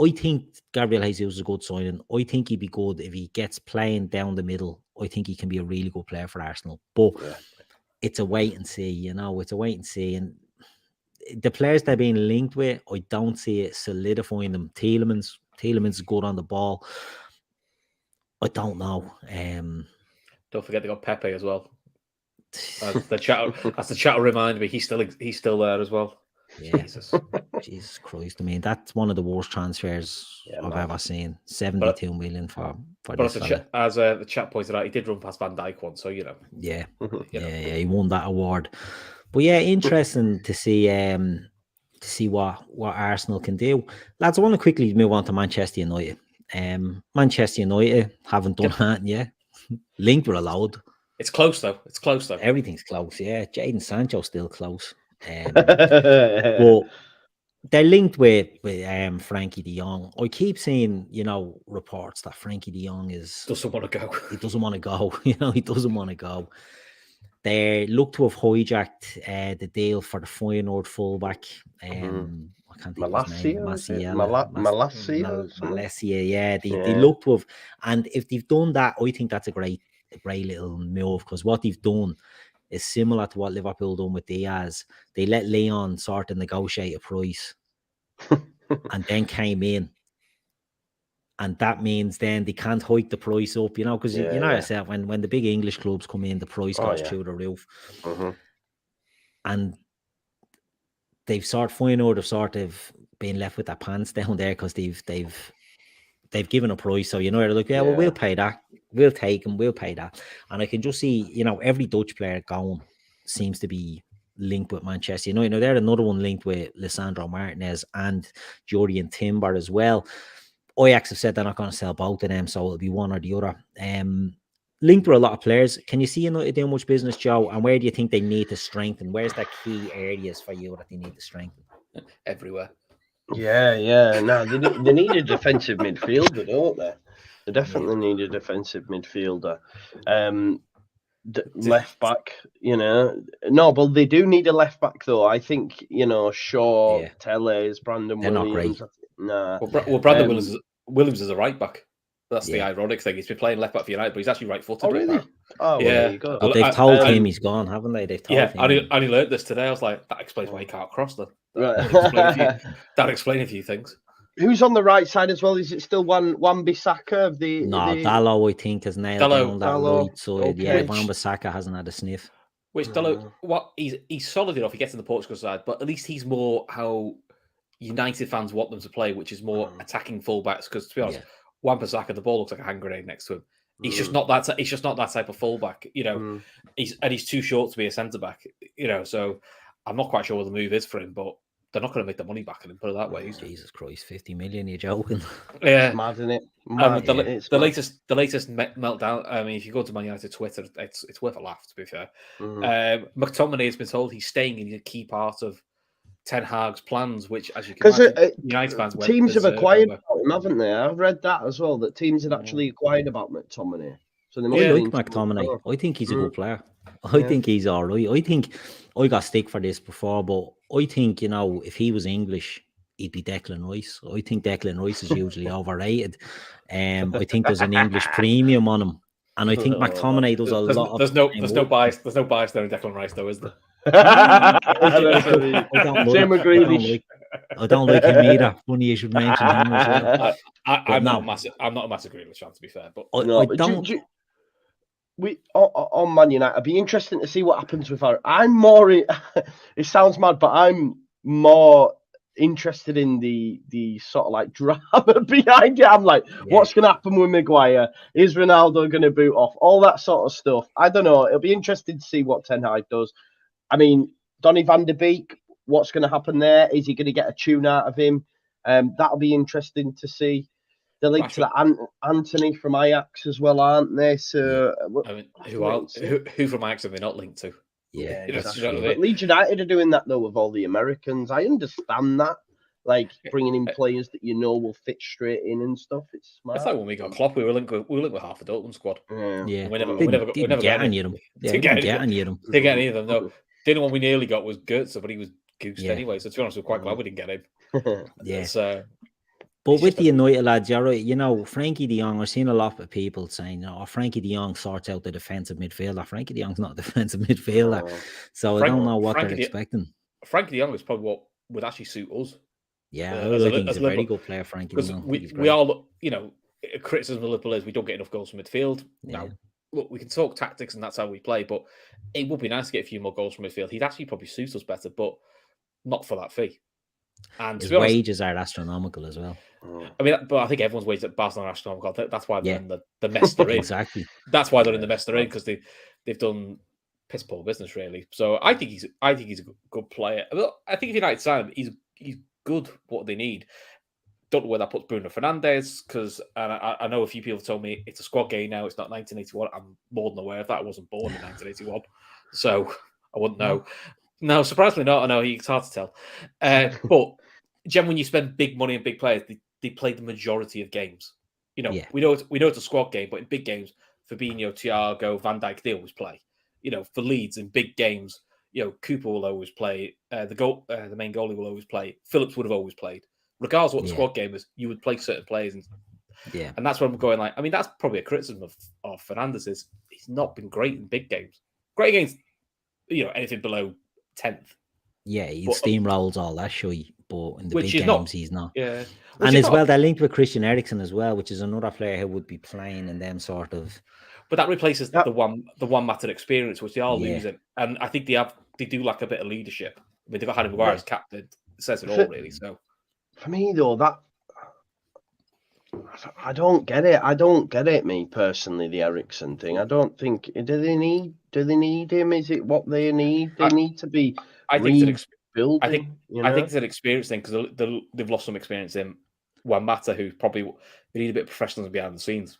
I think Gabriel Jesus is a good signing. I think he'd be good if he gets playing down the middle. I think he can be a really good player for Arsenal. But it's a wait and see, you know. It's a wait and see. And the players they're being linked with, I don't see it solidifying them. Tielemans is good on the ball. I don't know. Don't forget they got Pepe as well. As the chat remind me, he's still there as well. Yeah. Jesus Christ. I mean, that's one of the worst transfers I've ever seen. 72 million for this fella. As the chat pointed out, he did run past Van Dijk once, so you know. Yeah. He won that award. But yeah, interesting to see what Arsenal can do. Lads, I want to quickly move on to Manchester United. Manchester United haven't done that yet. Linked with a load. It's close though. Everything's close, yeah. Jadon Sancho's still close. But they're linked with Frankie de Jong. I keep seeing, reports that Frankie de Jong doesn't want to go. He doesn't want to go. He doesn't want to go. They look to have hijacked the deal for the Feyenoord fullback. I can't think of his name. Malacia. Yeah, they look to have, and if they've done that, I think that's a great little move, because what they've done is similar to what Liverpool done with Diaz. They let Leon sort of negotiate a price, and then came in. And that means then they can't hike the price up, because you know yourself, when the big English clubs come in, the price goes through the roof. And they've Feyenoord have sort of been left with their pants down there, because they've given a price. So, they're like, well, we'll pay that. We'll take them. We'll pay that. And I can just see, every Dutch player going seems to be linked with Manchester United. They're another one linked with Lisandro Martinez and Jurriën Timber as well. Ajax have said they're not going to sell both of them, so it'll be one or the other. Linked with a lot of players. Can you see United doing much business, Joe? And where do you think they need to strengthen? Where's the key areas for you that they need to strengthen? Everywhere. Yeah. No, they need a defensive midfielder, don't they? They definitely need a defensive midfielder. Left back, No, but they do need a left back, though. I think, Shaw, Telles, Brandon Williams. Nah. Well, Brandon Williams is a right back. That's the ironic thing. He's been playing left back for United, but he's actually right-footed. Oh, really? Oh, yeah. Well, there you go. But they've told him he's gone, haven't they? They've told him. I only learned this today. I was like, that explains why he can't cross them. That'll explain a few things. Who's on the right side as well? Is it still Wan-Bissaka of the? Dalot, I think, has nailed down that right side. Okay. Yeah, Wan-Bissaka hasn't had a sniff. Which Dalot, he's solid enough. He gets in the Portugal side, but at least he's more how United fans want them to play, which is more attacking fullbacks. Because to be honest, Wan-Bissaka, the ball looks like a hand grenade next to him. He's just not that. He's just not that type of fullback. He's too short to be a centre back. So I'm not quite sure what the move is for him, but they're not going to make the money back on him, put it that way. Jesus Christ, 50 million, you're joking. Yeah. Mad, isn't it? The latest meltdown, I mean, if you go to Man United Twitter, it's worth a laugh, to be fair. McTominay has been told he's staying in a key part of Ten Hag's plans, which, as you can imagine, United fans teams have acquired about him, haven't they? I've read that as well, that teams had actually acquired about McTominay. So they I like McTominay. I think he's a good player. I think he's all right. I think I got stick for this before, but I think, if he was English, he'd be Declan Rice. I think Declan Rice is usually overrated. I think there's an English premium on him. And I think McTominay does a lot of... There's no bias there in Declan Rice, though, is there? I don't like him either. Funny you should mention him as well. I'm not a massive Grealish fan, to be fair. But I don't... on Man United, it'd be interesting to see what happens with our. I'm more. It sounds mad, but I'm more interested in the sort of like drama behind it. I'm like, what's going to happen with Maguire? Is Ronaldo going to boot off? All that sort of stuff. I don't know. It'll be interesting to see what Ten Hag does. I mean, Donny van de Beek. What's going to happen there? Is he going to get a tune out of him? That'll be interesting to see. They're linked to that Anthony from Ajax as well, aren't they? So, I mean, who from Ajax are they not linked to? Yeah, You know, exactly. you know what I But mean? Leeds United are doing that though with all the Americans. I understand that, like bringing in players that you know will fit straight in and stuff. It's smart. It's like when we got Klopp, we were linked with half the Dortmund squad. Yeah, We never didn't got get any of them. Yeah, Didn't get any of them. Didn't get any of them. No, the only one we nearly got was Goetze, but he was goosed Yeah. anyway. So to be honest, we're quite glad we didn't get him. Yeah. So, but with the United lads, you're right. You know, Frankie de Jong, I've seen a lot of people saying, "Oh, Frankie de Jong sorts out the defensive midfielder." Frankie de Jong's not a defensive midfielder, so I don't know what they're expecting. Frankie de Jong is probably what would actually suit us. Yeah, I think he's a very good player, Frankie de Jong. We all, you know, criticism of Liverpool is we don't get enough goals from midfield. Yeah. Now, look, we can talk tactics and that's how we play, but it would be nice to get a few more goals from midfield. He'd actually probably suit us better, but not for that fee. And his wages are astronomical as well. I mean, but I think everyone's wages at Barcelona are astronomical. That's why they're in the mess they're in. Exactly. That's why they're in the mess they're in, because they've done piss poor business, really. So I think he's a good player. I think if United sign him, he's good. What they need. Don't know where that puts Bruno Fernandes, because I know a few people told me it's a squad game now. It's not 1981. I'm more than aware of that. I wasn't born in 1981, so I wouldn't know. No, surprisingly not. I know it's hard to tell. But Jen, when you spend big money on big players, they play the majority of games. You know, we know it's a squad game, but in big games, Fabinho, Thiago, Van Dijk, they always play. You know, for Leeds in big games, you know, Cooper will always play. The main goalie will always play. Phillips would have always played. Regardless of what the squad game is, you would play certain players. And that's where I'm going. Like, I mean, that's probably a criticism of Fernandes is he's not been great in big games. Great against, you know, anything below 10th. Yeah, he steamrolls all that shit, but in the big games, he's not. Yeah. And as well, they're linked with Christian Eriksen as well, which is another player who would be playing in them sort of. But that replaces the one mattered experience, which they are losing. And I think they do lack a bit of leadership. I mean, they've got Harry Maguire as captain. It says it all, really. So for me, though, that I don't get it. I don't get it, me personally, the Eriksen thing. I don't think do they need him? Is it what they need? They need to be rebuilding. I think it's an experience thing, because they've lost some experience in Juan Mata, who probably they need a bit of professionalism behind the scenes.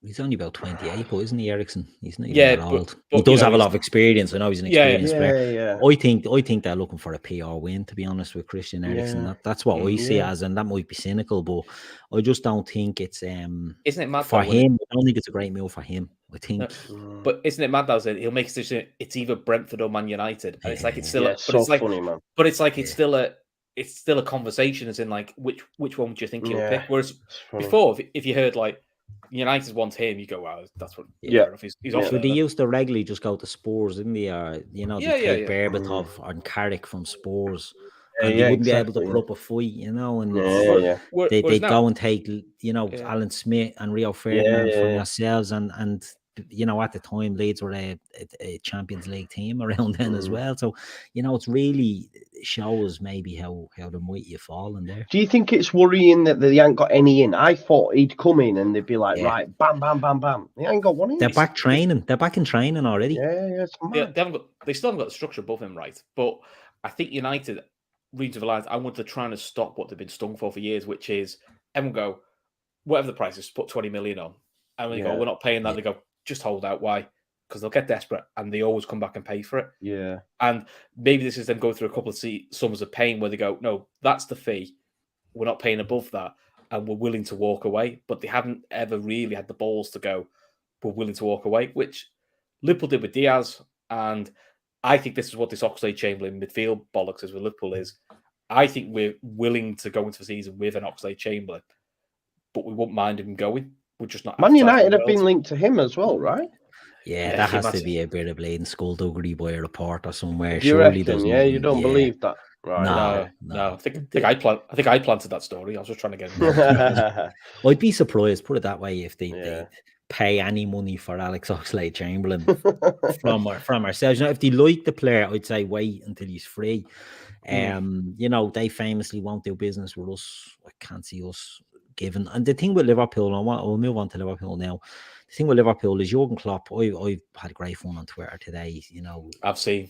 He's only about 28, but isn't he, Eriksen? He's not even that old. But he does have a lot of experience. I know he's an experienced player. Yeah. I think they're looking for a PR win, to be honest, with Christian Eriksen. Yeah. That's what I see it as, and that might be cynical, but I just don't think it's isn't it mad for him. I don't think it's a great move for him. I think, but isn't it mad that he'll make a decision? It's either Brentford or Man United, and it's like it's still, funny, man. But it's like it's still a conversation, as in like which one would you think he'll pick? Whereas before, if you heard like United wants him, you go, wow, that's what. He's off. So they used to regularly just go to Spurs, didn't they? Or they take Berbatov or Carrick from Spurs, and they wouldn't be able to put up a fight, and they'd go and take, Alan Smith and Rio Ferdinand from yourselves, and at the time Leeds were a Champions League team around then as well. So it's really shows maybe how the might you fall in there. Do you think it's worrying that they ain't got any in? I thought he'd come in and they'd be like, right, bam, bam, bam, bam. They ain't got one in. They're back training. They're back in training already. Yeah. They still haven't got the structure above him, right? But I think United reads of lines. I want to try and stop what they've been stung for years, which is everyone go, whatever the price is, put 20 million on, and when they go, we're not paying that. They go, just hold out. Why? Because they'll get desperate and they always come back and pay for it. Yeah. And maybe this is them going through a couple of sums of pain where they go, no, that's the fee. We're not paying above that, and we're willing to walk away. But they haven't ever really had the balls to go, we're willing to walk away, which Liverpool did with Diaz. And I think this is what this Oxlade-Chamberlain midfield bollocks is with Liverpool is. I think we're willing to go into the season with an Oxlade-Chamberlain, but we won't mind him going. We're just not. Man United have been linked to him as well, right? Yeah, that has to be a bit of blatant skullduggery by a reporter somewhere. You reckon? Yeah, you don't believe that, right? No. I think I planted that story. I was just trying to get it. I'd be surprised, put it that way, if they pay any money for Alex Oxlade-Chamberlain from ourselves. If they like the player, I'd say wait until he's free. They famously won't do business with us. I can't see us given. And the thing with Liverpool, we'll move on to Liverpool now. The thing with Liverpool is Jurgen Klopp. I've had great fun on Twitter today. I've seen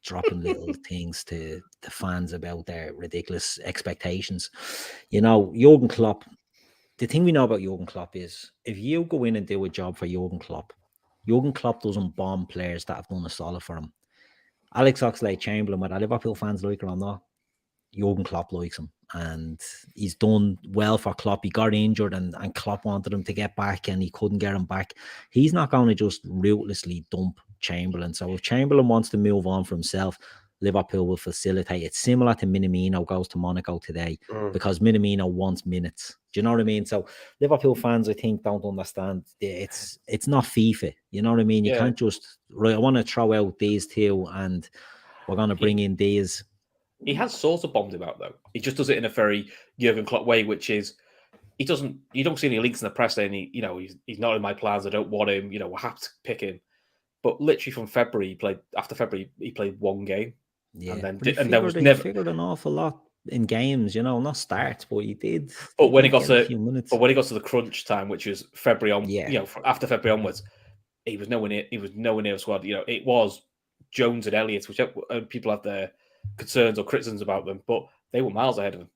dropping little things to the fans about their ridiculous expectations. Jurgen Klopp. The thing we know about Jurgen Klopp is if you go in and do a job for Jurgen Klopp doesn't bomb players that have done a solid for him. Alex Oxlade-Chamberlain, whether Liverpool fans like it or not, Jurgen Klopp likes him, and he's done well for Klopp. He got injured, and Klopp wanted him to get back, and he couldn't get him back. He's not going to just ruthlessly dump Chamberlain. So if Chamberlain wants to move on for himself, Liverpool will facilitate. It's similar to Minamino goes to Monaco today because Minamino wants minutes. Do you know what I mean? So Liverpool fans, I think, don't understand. It's not FIFA. You know what I mean? You can't just, right, I want to throw out these two and we're going to bring in these. He has sort of bombed him out, though. He just does it in a very Jurgen Klopp way, which is you don't see any links in the press saying, he's not in my plans. I don't want him. We'll have to pick him. But literally from February, he played one game. Yeah, and then was never figured an awful lot in games, not starts, but he did. But when he got to the crunch time, which was February on, after February onwards, he was nowhere near the squad. It was Jones and Elliott, which people have their concerns or criticisms about them, but they were miles ahead of him.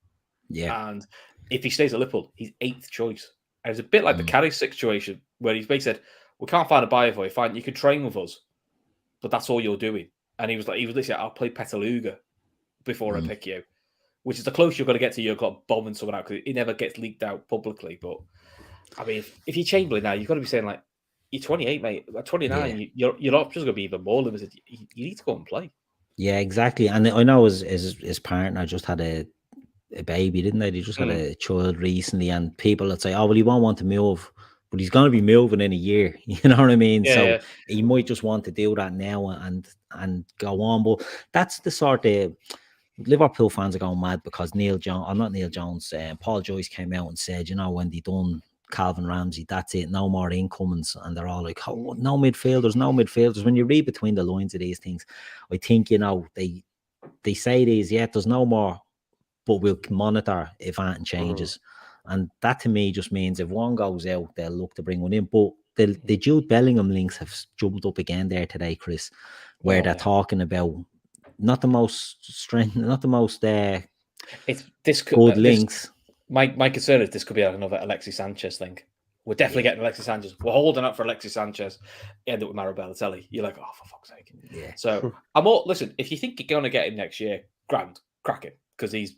Yeah, and if he stays at Liverpool, he's 8th choice. And it's a bit like the Carey situation where he's basically said, "We can't find a buyer for you. Fine, you can train with us, but that's all you're doing." And he was literally, "I'll play Petaluga before I pick you," which is the closest you're going to get to your club bombing someone out because it never gets leaked out publicly. But I mean, if you're Chamberlain now, you've got to be saying you're 28, mate. At 29, your options are going to be even more limited. You need to go and play. Yeah, exactly. And I know his partner just had a baby, didn't they? They just had a child recently, and people would say, "Oh, well, he won't want to move." But he's going to be moving in a year. You know what I mean? So he might just want to do that now and go on. But that's the sort of Liverpool fans are going mad because Paul Joyce came out and said, when they done Calvin Ramsey, that's it, no more incomings. And they're all like, "Oh, no midfielders." When you read between the lines of these things, I think, they say these, there's no more, but we'll monitor if anything changes. And that to me just means if one goes out, they'll look to bring one in. But the Jude Bellingham links have jumped up again there today, Chris, where they're talking about not the most good links. My concern is this could be like another Alexis Sanchez thing. We're definitely getting Alexis Sanchez. We're holding up for Alexis Sanchez. End up with Mario Balotelli. You're like, oh, for fuck's sake. Yeah. So listen, if you think you're going to get him next year, grand, crack him, because he's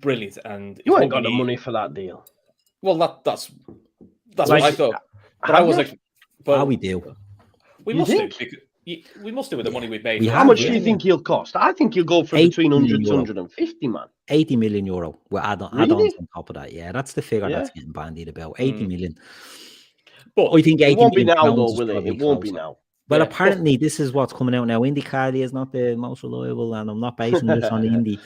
brilliant. And you ain't got the money for that deal. Well, that's what I thought. But I was like, well, we do. We must do. We must do with the money we've made. How much do you think he'll cost? I think he'll go for between 100 to 150, man. 80 million euro. Well, add-ons on top of that. Yeah, that's the figure that's getting bandied about. 80 million. But I think 80 it won't be million now, though, will it? It won't be now. Well, apparently, this is what's coming out now. IndyCar is not the most reliable, and I'm not basing this on Indy.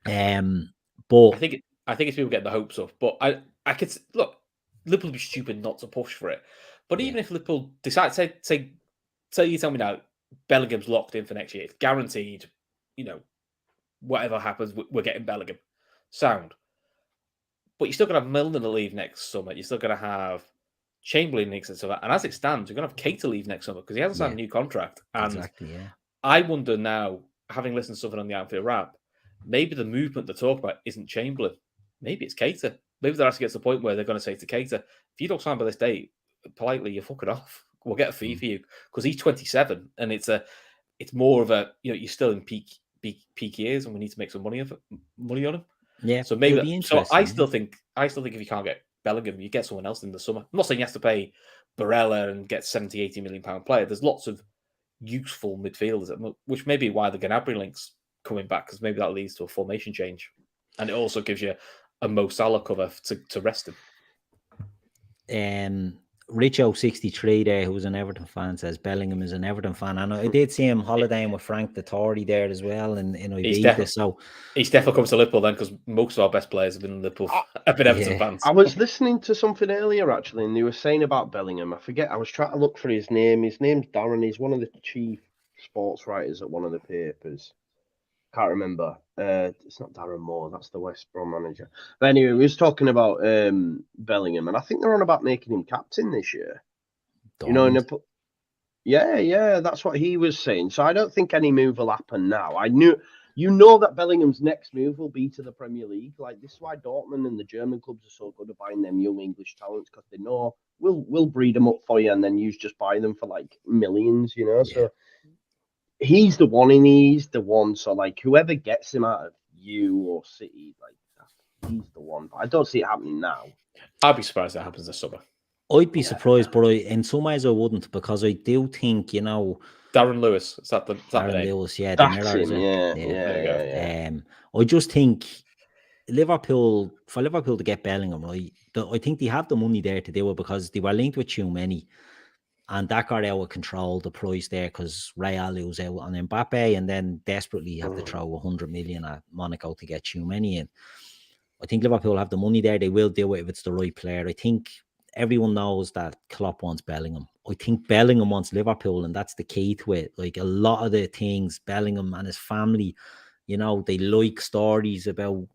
But I think it's people getting the hopes up. But I could look. Liverpool would be stupid not to push for it. But even if Liverpool decide, say you tell me now, Bellingham's locked in for next year, it's guaranteed. Whatever happens, we're getting Bellingham. Sound. But you're still going to have Milner to leave next summer. You're still going to have Chamberlain next summer. And as it stands, you're going to have Keita leave next summer because he hasn't signed a new contract. And exactly, yeah. I wonder now, having listened to something on the Anfield Wrap, maybe the movement they talk about isn't Chamberlain. Maybe it's Keita. Maybe they're actually get to the point where they're going to say to Keita, if you don't sign by this date, politely, you're fucking off. We'll get a fee for you because he's 27 and it's more of a, you're still in peak years and we need to make some money on him. Yeah. So maybe I still think if you can't get Bellingham, you get someone else in the summer. I'm not saying you have to pay Barella and get 70, 80 million pound player. There's lots of useful midfielders, which may be why the Gnabry link's coming back, because maybe that leads to a formation change. And it also gives you a Mo Salah cover to rest him. Richo63 there, who's an Everton fan, says Bellingham is an Everton fan. And I did see him holidaying with Frank the Tory there as well in Ibiza. So he's definitely comes to Liverpool then, because most of our best players have been Liverpool, have been Everton fans. I was listening to something earlier actually, and they were saying about Bellingham. I forget. I was trying to look for his name. His name's Darren. He's one of the chief sports writers at one of the papers. Can't remember. It's not Darren Moore. That's the West Brom manager. But anyway, we was talking about Bellingham, and I think they're on about making him captain this year. Yeah, that's what he was saying. So I don't think any move will happen now. That Bellingham's next move will be to the Premier League. Like, this is why Dortmund and the German clubs are so good at buying them young English talents, because they know we'll breed them up for you, and then you just buy them for like millions. Yeah. So he's the one, and he's the one. So like, whoever gets him out of you or City, like he's the one. But I don't see it happening now. I'd be surprised if that happens this summer. I'd be surprised, but in some ways I wouldn't, because I do think, you know, Darren Lewis, is that the Darren name? Lewis, yeah, That's the mirror, him, yeah. I just think Liverpool, for Liverpool to get Bellingham, right, I think they have the money there to do it, because they were linked with too many, and that got out of control, the price there, because Real was out on Mbappe, and then desperately have to throw 100 million at Monaco to get too many in. I think Liverpool have the money there. They will do it if it's the right player. I think everyone knows that Klopp wants Bellingham. I think Bellingham wants Liverpool, and that's the key to it. Like a lot of the things, Bellingham and his family, you know, they like stories about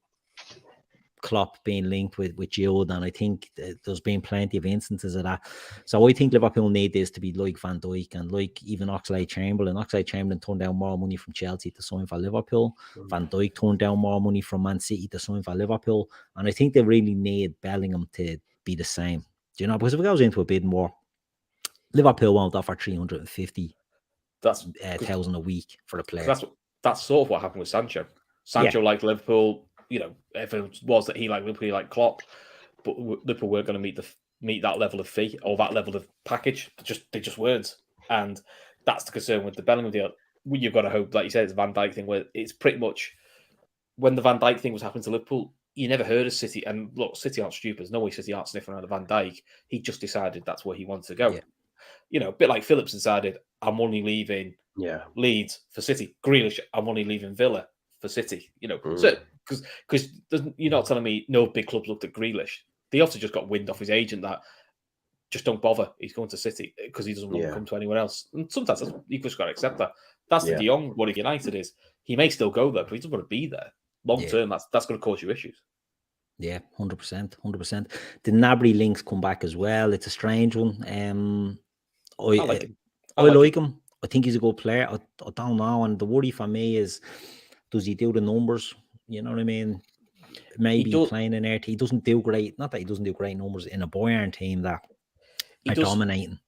Klopp being linked with Jude, and I think there's been plenty of instances of that. So I think Liverpool need this to be like Van Dijk and like even Oxlade-Chamberlain. Oxlade-Chamberlain turned down more money from Chelsea to sign for Liverpool. Van Dijk turned down more money from Man City to sign for Liverpool. And I think they really need Bellingham to be the same. Do you know? Because if it goes into a bid more, Liverpool won't offer 350,000 a week for a player. That's sort of what happened with Sancho. Sancho liked Liverpool. You know, everyone was that he liked Liverpool, he liked Klopp, but Liverpool weren't going to meet that level of fee or that level of package. They just weren't, and that's the concern with the Bellingham deal. You've got to hope, like you said, it's a Van Dijk thing, where it's pretty much when the Van Dijk thing was happening to Liverpool, you never heard of City. And look, City aren't stupid. There's no way City aren't sniffing around Van Dijk. He just decided that's where he wanted to go. Yeah. You know, a bit like Phillips decided, I'm only leaving Leeds for City. Grealish, I'm only leaving Villa for City. You know, so because you're not telling me no big clubs looked at Grealish. They also just got wind off his agent that just don't bother. He's going to City because he doesn't want to come to anyone else. And sometimes you've just got to accept that. That's the De Jong what if United is. He may still go there, but he doesn't want to be there long term. That's going to cause you issues. Yeah, 100%. The Gnabry links come back as well. It's a strange one. I like him. I like him. I think he's a good player. I don't know. And the worry for me is, does he do the numbers? You know what I mean? Maybe playing in there. He doesn't do great. Not that he doesn't do great numbers in a Bayern team that are dominating.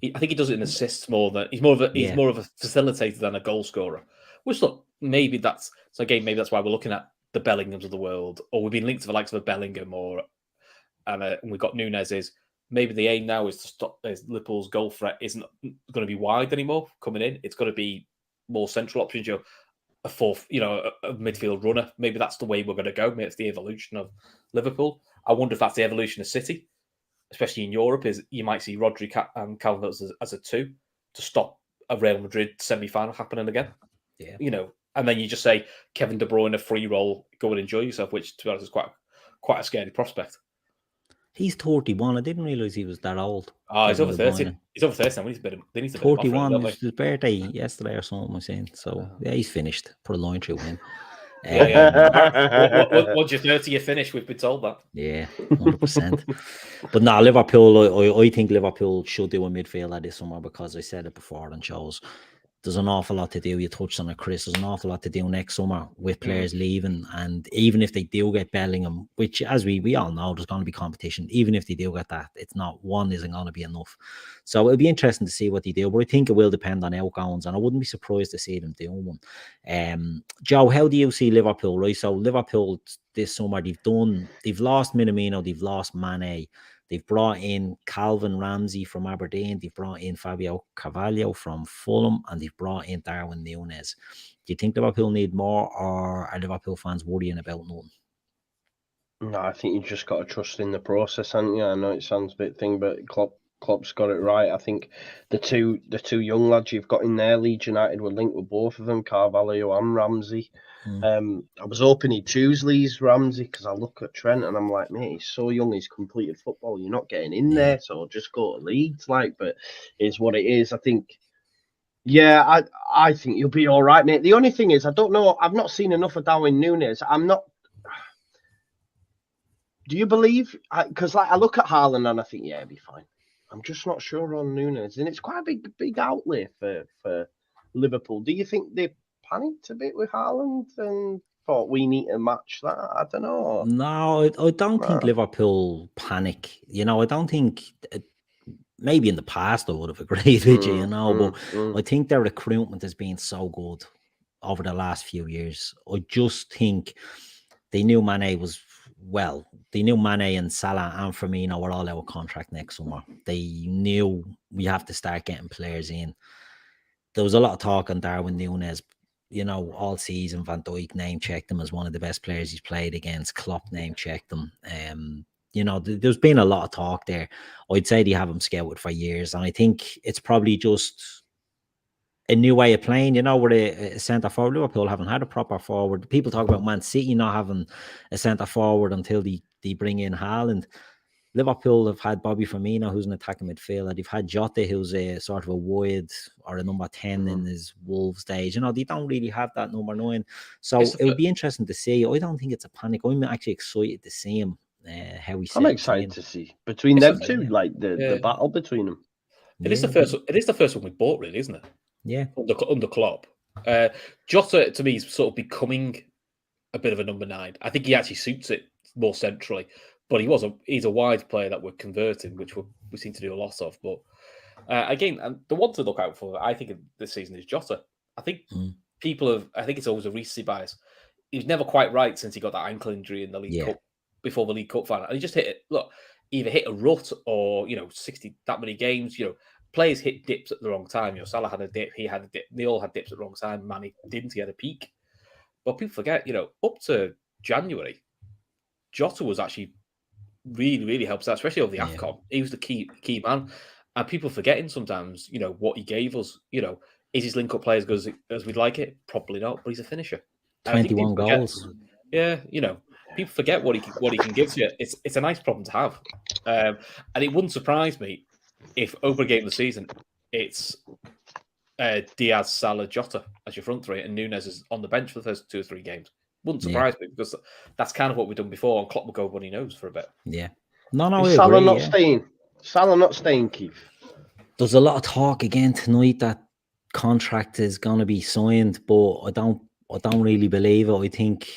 I think he does it in assists more than he's more of a facilitator than a goal scorer. Which look, maybe that's why we're looking at the Bellinghams of the world, or we've been linked to the likes of a Bellingham, and we've got Nunez. Is maybe the aim now is to stop Liverpool's goal threat isn't going to be wide anymore coming in. It's going to be more central options. A fourth, a midfield runner. Maybe that's the way we're going to go. Maybe it's the evolution of Liverpool. I wonder if that's the evolution of City, especially in Europe. Is you might see Rodri and Calvin as a two to stop a Real Madrid semi-final happening again. Yeah, and then you just say Kevin De Bruyne a free roll, go and enjoy yourself, which to be honest is quite a scary prospect. He's 31. I didn't realise he was that old. Oh, he's over 30. He's over 30 now. They need to 31. It was his birthday yesterday or something, I was saying. So, he's finished. Put a line through him. Once you're 30, you're finished. We've been told that. Yeah, 100%. But no, Liverpool, I think Liverpool should do a midfielder this summer, because I said it before on shows. There's an awful lot to do. You touched on it, Chris. There's an awful lot to do next summer with players leaving. And even if they do get Bellingham, which as we all know, there's going to be competition. Even if they do get that, it's not one isn't going to be enough. So it'll be interesting to see what they do. But I think it will depend on outgoings. And I wouldn't be surprised to see them doing one. Joe, how do you see Liverpool? Right. So Liverpool this summer, they've lost Minamino, they've lost Mane. They've brought in Calvin Ramsey from Aberdeen. They've brought in Fabio Carvalho from Fulham, and they've brought in Darwin Núñez. Do you think Liverpool need more, or are Liverpool fans worrying about nothing? No, I think you just got to trust in the process, haven't you? I know it sounds a bit thing, but Klopp's got it right. I think the two young lads you've got in there, Leeds United, were linked with both of them, Carvalho and Ramsey. I was hoping he'd choose Leeds Ramsey, because I look at Trent and I'm like, mate, he's so young, he's completed football, you're not getting in there, so just go to Leeds, but it's what it is. I think, I think you'll be all right, mate. The only thing is, I don't know, I've not seen enough of Darwin Núñez. Do you believe? Because I look at Haaland and I think, it'll be fine. I'm just not sure on Núñez, and it's quite a big outlay for Liverpool. Do you think they panicked a bit with Haaland and thought we need to match that? I don't know. No, I don't think Liverpool panic. I don't think maybe in the past I would have agreed with you, but I think their recruitment has been so good over the last few years. I just think they knew Mane and Salah and Firmino were all out of contract next summer. They knew we have to start getting players in. There was a lot of talk on Darwin Núñez, all season. Van Dijk name checked him as one of the best players he's played against. Klopp name checked him. There's been a lot of talk there. I'd say they have him scouted for years, and I think it's probably just a new way of playing, with a centre forward. Liverpool haven't had a proper forward. People talk about Man City not having a centre forward until they bring in Haaland. Liverpool have had Bobby Firmino, who's an attacking midfielder. They've had Jota, who's a sort of a wide or a number 10 in his Wolves days. They don't really have that number 9. So it would be interesting to see. I don't think it's a panic. I'm actually excited to see him. How he. I'm excited to see between them two, like the battle between them. It is the first one we bought, really, isn't it? Yeah. Under Klopp. Jota, to me, is sort of becoming a bit of a number 9. I think he actually suits it more centrally. But he's a wide player that we're converting, which we seem to do a lot of. But again, and the one to look out for, I think, this season is Jota. I think I think it's always a recency bias. He was never quite right since he got that ankle injury in the League Cup, before the League Cup final. And he just either hit a rut or, 60 that many games. Players hit dips at the wrong time. Salah had a dip, he had a dip. They all had dips at the wrong time. Mane didn't, he had a peak. But people forget, up to January, Jota was actually really, really helps out, especially over the AFCON. He was the key man. And people forgetting sometimes, what he gave us. Is his link-up play as good as we'd like it? Probably not, but he's a finisher. 21 goals. Yeah, people forget what he can give to you. It's a nice problem to have. And it wouldn't surprise me if over a game of the season, it's Diaz, Salah, Jota as your front three, and Núñez is on the bench for the first 2 or 3 games. Wouldn't surprise me, because that's kind of what we've done before, and Klopp will go when he knows for a bit. Yeah. No, is Salah not staying? Salah not staying, Keith? There's a lot of talk again tonight that contract is going to be signed, but I don't really believe it. I think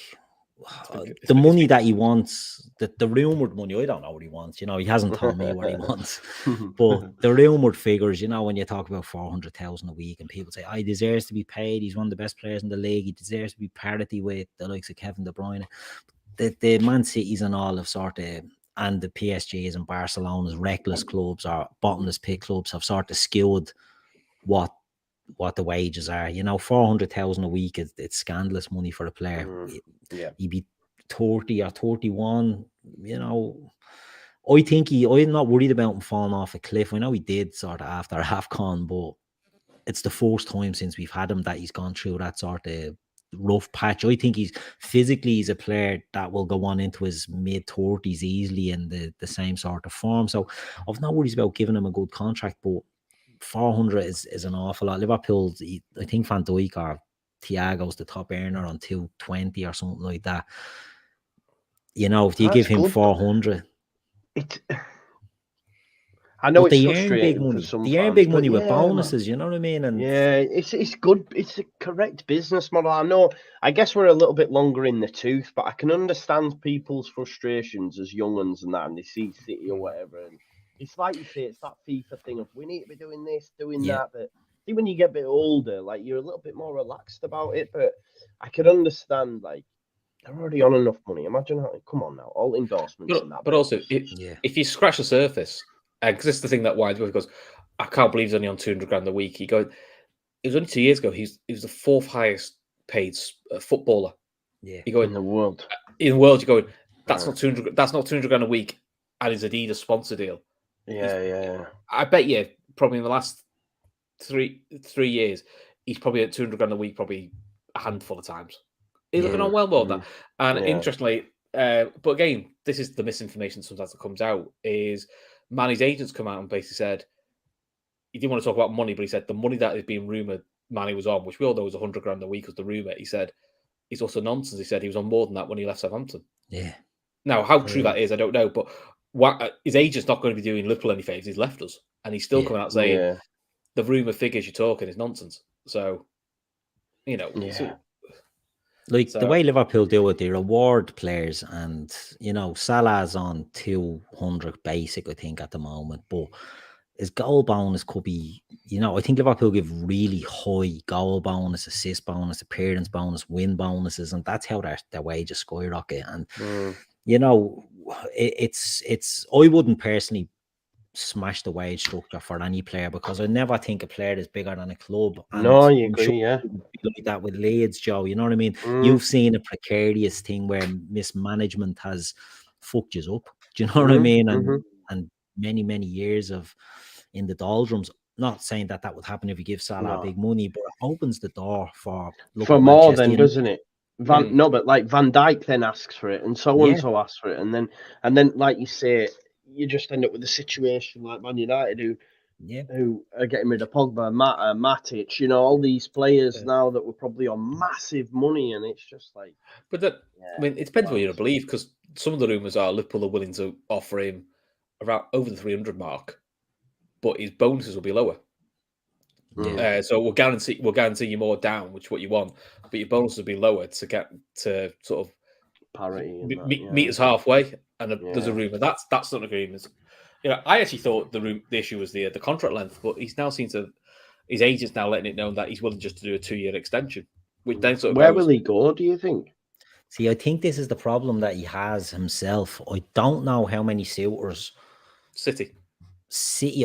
the money that he wants, the rumoured money, I don't know what he wants. He hasn't told me what he wants. But the rumoured figures, when you talk about 400,000 a week and people say, he deserves to be paid. He's one of the best players in the league. He deserves to be parity with the likes of Kevin De Bruyne. The Man Cities and all have and the PSGs and Barcelona's reckless clubs or bottomless pit clubs have sort of skewed what the wages are. 400,000 a week, it's scandalous money for a player. He'd be 30 or 31. I think I'm not worried about him falling off a cliff. I know he did sort of after AFCON, but it's the first time since we've had him that he's gone through that sort of rough patch. I think he's a player that will go on into his mid-30s easily in the same sort of form. So I've no worries about giving him a good contract, but 400 is an awful lot. Liverpool, I think Van Dijk or Thiago's the top earner on 220 or something like that. If you give him 400, I know it's frustrating big money. for some they earn fans, big money with man. bonuses, you know what I mean? And it's good. It's a correct business model. I guess we're a little bit longer in the tooth, but I can understand people's frustrations as young uns and that, and they see City or whatever. And it's like you say, it's that FIFA thing of we need to be doing this, doing that. But see, when you get a bit older, like you're a little bit more relaxed about it. But I can understand, like, they're already on enough money. Imagine come on now, all endorsements and that. But also, if you scratch the surface, because this is the thing that winds me, because I can't believe he's only on 200 grand a week. It was only 2 years ago. He was the 4th highest paid footballer. Yeah, in the world. In the world, you're going, that's not 200. That's not 200 grand a week, and his Adidas sponsor deal. Yeah. I bet you probably in the last three years, he's probably at 200 grand a week, probably a handful of times. He's looking on well more than that. And interestingly, but again, this is the misinformation sometimes that comes out, is Mane's agents come out and basically said, he didn't want to talk about money, but he said the money that is being rumoured Mane was on, which we all know was 100 grand a week was the rumour. He said, it's also nonsense. He said he was on more than that when he left Southampton. Yeah. Now, how true that is, I don't know, but his agent's not going to be doing Liverpool any favours. He's left us. And he's still coming out saying the rumour figures you're talking is nonsense. So, the way Liverpool do it, they reward players, and Salah's on 200 basic, I think, at the moment. But his goal bonus could be, I think Liverpool give really high goal bonus, assist bonus, appearance bonus, win bonuses, and that's how their wages skyrocket. And it's I wouldn't personally smash the wage structure for any player, because I never think a player is bigger than a club. And No, you I'm agree, sure yeah. it would be like that with Leeds, Joe. You know what I mean? You've seen a precarious thing where mismanagement has fucked you up. Do you know what I mean? And many years of in the doldrums. Not saying that would happen if you give Salah big money, but it opens the door for more than, doesn't it? No, but like Van Dijk then asks for it, and so asks for it, and then like you say, you just end up with a situation like Man United who are getting rid of Pogba, Matic, all these players now that were probably on massive money, and it's just like. But I mean, it depends what you believe, because some of the rumours are Liverpool are willing to offer him around over the 300 mark, but his bonuses will be lower. So we'll guarantee you more down, which is what you want, but your bonuses will be lower to get to sort of parity meet us halfway. And there's a rumour that's not an agreement. I actually thought the issue was the contract length, but he's now his agent's now letting it known that he's willing just to do a 2-year extension. Which then sort of where will he go? Do you think? See, I think this is the problem that he has himself. I don't know how many suitors. City.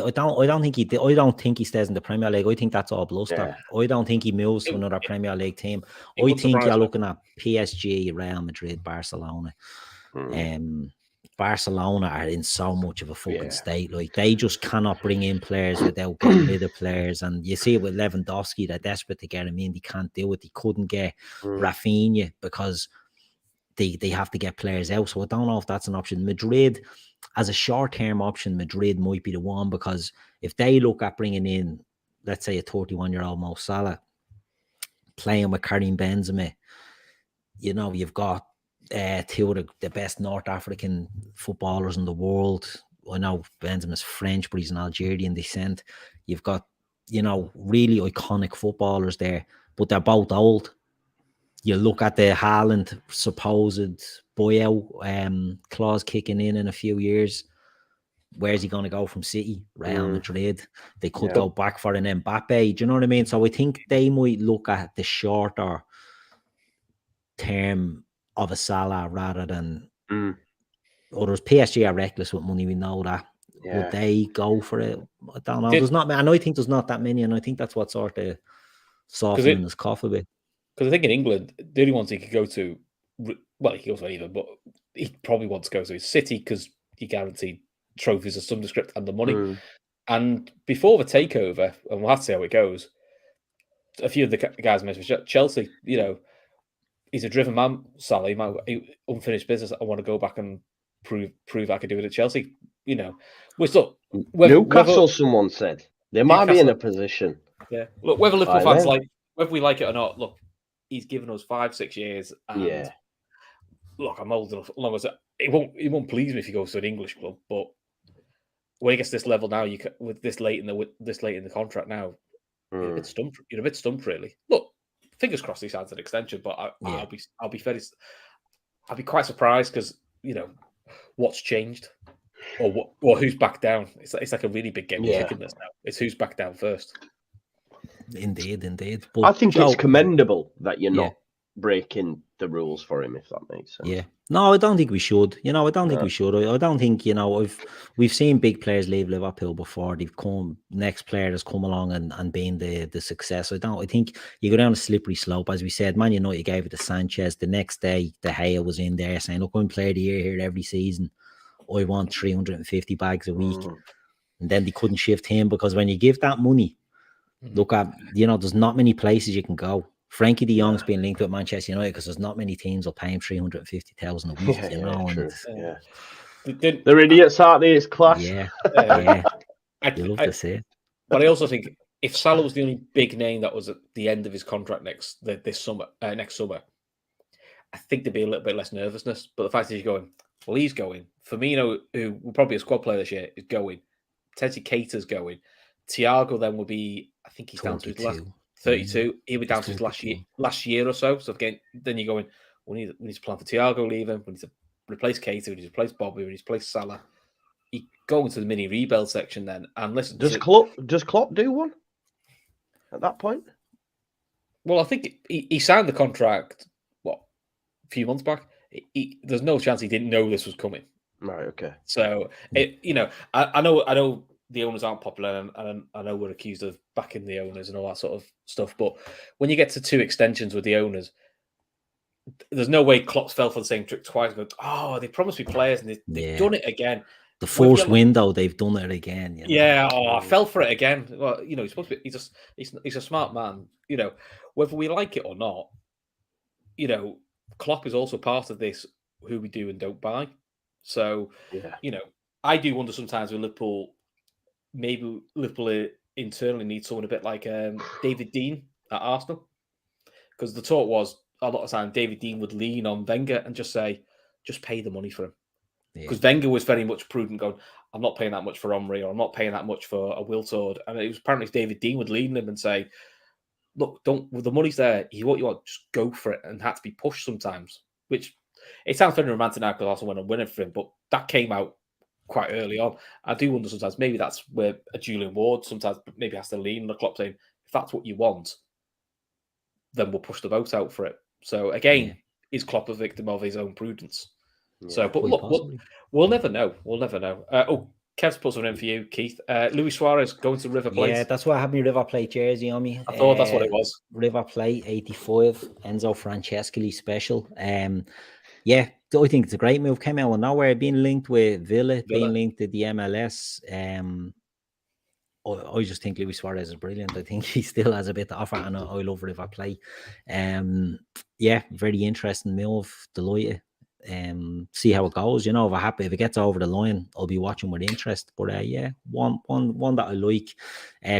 I don't think he stays in the Premier League. I think that's all bluster. Yeah. I don't think he moves to another Premier League team. I think you're looking at PSG, Real Madrid, Barcelona. Barcelona are in so much of a fucking state. Like, they just cannot bring in players without getting rid of players. And you see it with Lewandowski, they're desperate to get him in. They can't do it. They couldn't get Rafinha because they have to get players out. So I don't know if that's an option. Madrid, as a short-term option, Madrid might be the one, because if they look at bringing in, let's say, a 31-year-old Mo Salah, playing with Karim Benzema, you've got two of the best North African footballers in the world. I know Benzema's French, but he's an Algerian descent. You've got, really iconic footballers there, but they're both old. You look at the Haaland supposed buyout clause kicking in a few years. Where's he going to go from City? Real Madrid. They could go back for an Mbappe. Do you know what I mean? So I think they might look at the shorter term of a Salah rather than others. PSG are reckless with money. We know that. Yeah. Would they go for it? I don't know. There's not. And I think there's not that many, and I think that's what sort of softening his cough a bit. Because I think in England, the only ones he could go to, well, he could go to either, but he probably wants to go to his City because he guaranteed trophies of some descript and the money. And before the takeover, and we'll have to see how it goes, a few of the guys mentioned Chelsea, he's a driven man, Salah, unfinished business. I want to go back and prove I could do it at Chelsea. Which look, Newcastle, someone said they might be in a position. Yeah, look, whether Liverpool fans whether we like it or not, look, he's given us 5-6 years. And look, I'm old enough. Long as it won't please me if he goes to an English club, but when he gets this level now, with this late in the contract now, you're a bit stumped. You're a bit stumped, really. Look, fingers crossed he signs an extension, but I'll be quite surprised because what's changed or who's back down. It's like a really big game of chicken this now. It's who's back down first. Indeed. But I think it's commendable that you're not breaking the rules for him, if that makes sense. Yeah. No, I don't think we should. I don't think we should. I don't think, we've seen big players leave Liverpool before. Next player has come along and been the success. I think you go down a slippery slope. As we said, Man United gave it to Sanchez. The next day, De Gea was in there saying, look, I'm player of the year here every season. I want 350 bags a week. And then they couldn't shift him because when you give that money, look at, there's not many places you can go. Frankie de Jong's being linked with Manchester United because there's not many teams will pay him 350,000 a week, They're idiots, aren't they? It's class. Yeah. You love to see it. But I also think if Salah was the only big name that was at the end of his contract next summer, I think there'd be a little bit less nervousness. But the fact that he's going, well, he's going. Firmino, who will probably be a squad player this year, is going. Potentially Keita's going. Thiago then will be, I think he's 22. Down to his last 32. He'll be down to his last year or so. So again, then you're going, we need to plan for Thiago leaving. We need to replace Keita. We need to replace Bobby. We need to replace Salah. you go into the mini rebuild section then and listen. Does Klopp do one at that point? Well, I think he signed the contract a few months back. There's no chance he didn't know this was coming. Right. Okay. So I know the owners aren't popular, and I know we're accused of backing the owners and all that sort of stuff. But when you get to 2 extensions with the owners, there's no way Klopp's fell for the same trick twice. Go, oh, they promised me players, and they've done it again. The first window, they've done it again. You know? Yeah, I fell for it again. Well, he's supposed to be. He's a smart man. Whether we like it or not, Klopp is also part of this. Who we do and don't buy. So, I do wonder sometimes with Liverpool. Maybe Liverpool internally needs someone a bit like David Dean at Arsenal, because the talk was a lot of time David Dean would lean on Wenger and just say, just pay the money for him. Because Wenger was very much prudent, going, I'm not paying that much for Omri, or I'm not paying that much for a Wiltord. And it was apparently David Dean would lean him and say, look, the money's there. What you want, just go for it, and had to be pushed sometimes. Which it sounds very romantic now because Arsenal went and win everything, but that came out quite early on. I do wonder sometimes maybe that's where a Julian Ward sometimes maybe has to lean on the Klopp saying, if that's what you want, then we'll push the vote out for it. So again, is Klopp a victim of his own prudence? Yeah, so, but look, we'll never know. We'll never know. Kev's put something in for you, Keith. Luis Suarez going to River Plate. Yeah, that's why I have my River Plate jersey on me. I thought that's what it was. River Plate 85, Enzo Francescoli special. Yeah, I think it's a great move. Came out of nowhere, being linked with Villa, being linked to the MLS. I just think Luis Suarez is brilliant. I think he still has a bit to offer, and I love River Plate. Yeah, very interesting move. Delighted. See how it goes. If I'm happy, if it gets over the line, I'll be watching with interest. But yeah, one that I like.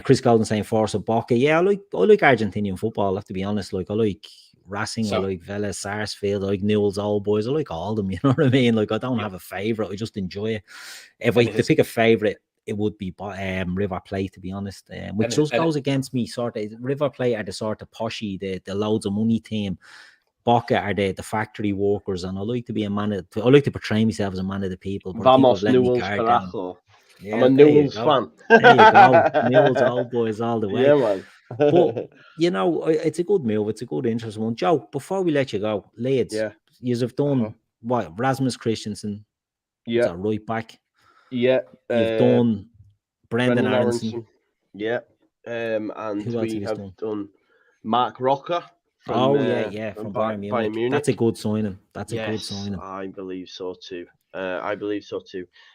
Chris Golden saying Forza Boca. Yeah, I like Argentinian football. I have to be honest. Like I like Racing, I like Vélez, Sarsfield, I like Newell's Old Boys. I like all of them. You know what I mean? Like I don't have a favorite. I just enjoy it. If I to pick a favorite, it would be River Plate, to be honest. Which just goes against me. Sort of River Plate are the sort of poshy, the loads of money team. Boca are the factory workers, and I like to be I like to portray myself as a man of the people. Vamos Newell's Carajo. Yeah, I'm a Newell's fan. There you go. Newell's Old Boys all the way. Yeah, man. But it's a good move. It's a good, interesting one. Joe, before we let you go, Leeds, you have done what? Rasmus Christensen, right back. Yeah, you've done Brendan Aronson. Yeah, and who else we have done Mark Rocker. From Bayern Munich. That's a good signing. That's a good signing. I believe so too.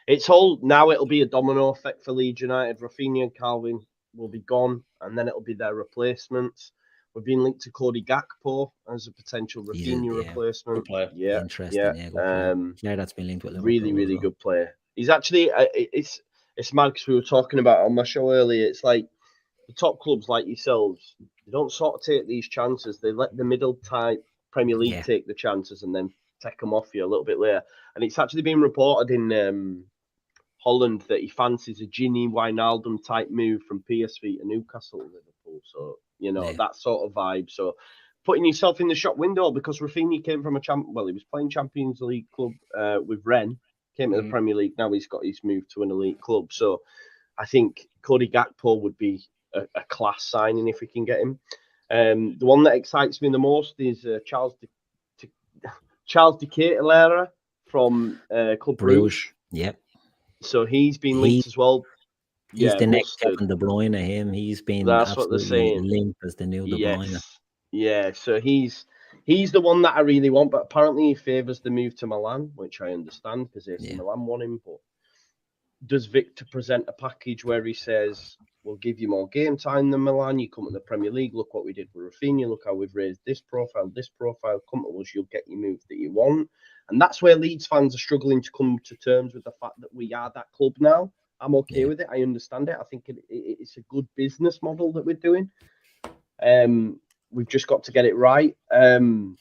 It'll be a domino effect for Leeds United. Rafinha and Calvin will be gone, and then it'll be their replacements. We've been linked to Cody Gakpo as a potential Rafinha replacement. Yeah, interesting. Yeah, that's been linked with Liverpool. Really good player. He's actually it's mad because we were talking about on my show earlier. It's like the top clubs like yourselves, they don't sort of take these chances. They let the middle type Premier League take the chances and then take them off you a little bit later. And it's actually been reported in Holland that he fancies a Gini Wijnaldum type move from PSV to Newcastle and Liverpool. So, that sort of vibe. So putting yourself in the shop window, because Rafinha came from he was playing Champions League club with Rennes, came to the Premier League. Now he's got his move to an elite club. So I think Cody Gakpo would be a class signing if we can get him. The one that excites me the most is Charles de Ketelaere from Club Brugge. Yep. So he's been linked as well. He's the next Kevin De Bruyne. He's been absolutely linked as the new De Bruyne. Yeah. So he's the one that I really want, but apparently he favours the move to Milan, which I understand because Milan want him. But does Victor present a package where he says, we'll give you more game time than Milan, you come to the Premier League, look what we did with Rafinha, look how we've raised this profile, come to us, you'll get your move that you want. And that's where Leeds fans are struggling to come to terms with the fact that we are that club now. I'm okay with it. I understand it. I think it's a good business model that we're doing. We've just got to get it right. And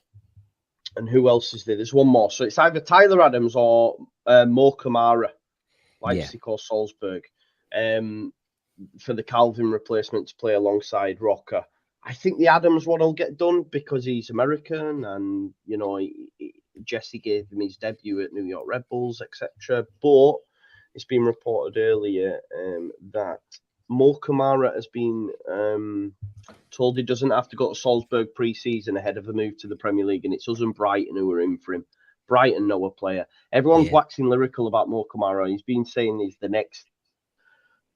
who else is there? There's one more. So it's either Tyler Adams or Mo Kamara, Leipzig or Salzburg, for the Calvin replacement to play alongside Rocker. I think the Adams one will get done because he's American and, Jesse gave him his debut at New York Red Bulls, etc. But it's been reported earlier that Mo Kamara has been told he doesn't have to go to Salzburg pre-season ahead of a move to the Premier League, and it's us and Brighton who are in for him. Brighton know a player. Everyone's waxing lyrical about Mo Kamara. He's been saying he's the next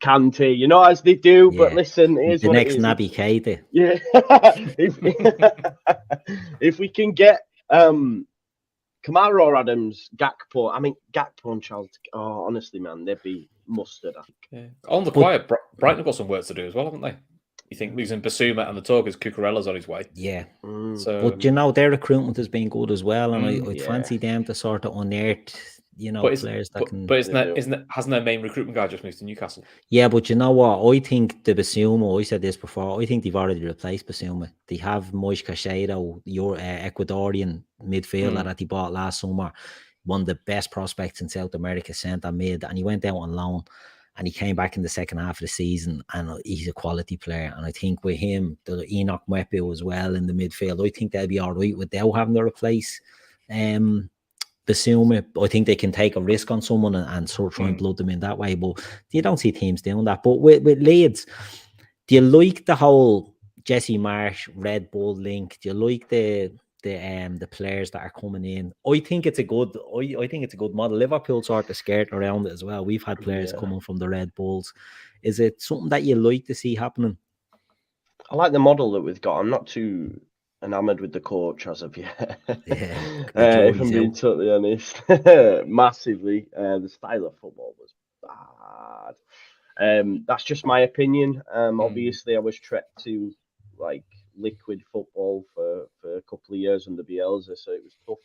Kante, you know, as they do. Yeah. But listen, here's the what next it is. Naby Keita. Yeah. if we can get Kamara or Adams, Gakpo. I mean, Gakpo and Charles. Oh, honestly, man, they'd be mustard. Yeah. On the quiet, Brighton have got some work to do as well, haven't they? You think losing Basuma and the talk is Cucurella's on his way? Yeah. So, but you know, their recruitment has been good as well, and I'd fancy them to sort of unearth, you know, players that can. But hasn't their main recruitment guy just moved to Newcastle? Yeah, but you know what? I think the Basuma. I said this before. I think they've already replaced Basuma. They have Moise Caicedo, your Ecuadorian midfielder that they bought last summer, one of the best prospects in South America, centre mid, and he went out on loan. And he came back in the second half of the season, and he's a quality player. And I think with him, the Enoch Mwepu as well in the midfield, I think they'll be all right without having to replace Basuma. I think they can take a risk on someone and sort of try and blood them in that way. But you don't see teams doing that. But with Leeds, do you like the whole Jesse Marsh, Red Bull link? Do you like the players that are coming in? I think it's a good model. Liverpool sort of skirt around it as well. We've had players coming from the Red Bulls. Is it something that you like to see happening? I like the model that we've got. I'm not too enamored with the coach as of yet. If I'm being totally honest. Massively. The style of football was bad. That's just my opinion. Obviously I was trekked to like liquid football for a couple of years under Bielsa, so it was tough.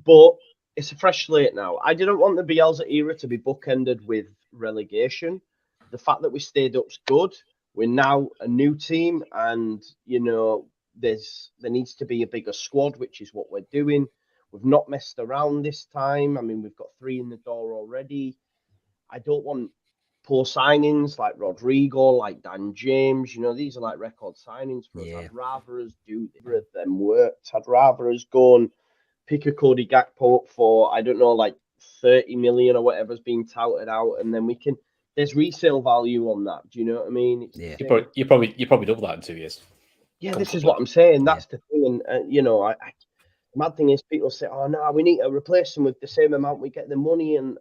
But it's a fresh slate now. I didn't want the Bielsa era to be bookended with relegation. The fact that we stayed up's good. We're now a new team, and you know there needs to be a bigger squad, which is what we're doing. We've not messed around this time. I mean, we've got 3 in the door already. I don't want poor signings like Rodrigo, like Dan James. You know, these are like record signings for us. I'd rather us do them worked. I'd rather us go and pick a Cody Gakpo up for, I don't know, like 30 million or whatever's being touted out, and then we can. There's resale value on that. Do you know what I mean? You probably double that in 2 years. Yeah, this is what I'm saying. That's the thing, and you know, the mad thing is people say, "Oh no, we need to replace them with the same amount we get the money," and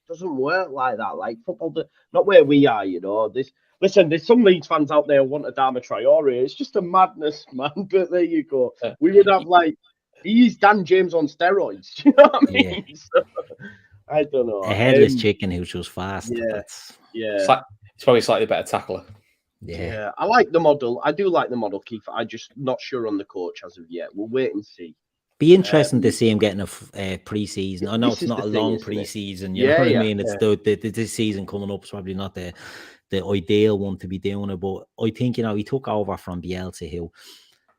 doesn't work like that. Like football, not where we are, you know. There's some Leeds fans out there who want Adama Traore. It's just a madness, man. But there you go. We would have he's Dan James on steroids. You know what I mean? Yeah. So, I don't know. A headless chicken who's just fast. It's probably a slightly better tackler. Yeah, I like the model. I do like the model, Keith. I'm just not sure on the coach as of yet. We'll wait and see. Be interesting to see him getting a pre-season. I know it's not a long pre-season. You know what I mean? It's this season coming up is probably not the ideal one to be doing it. But I think, you know, he took over from Bielsa, who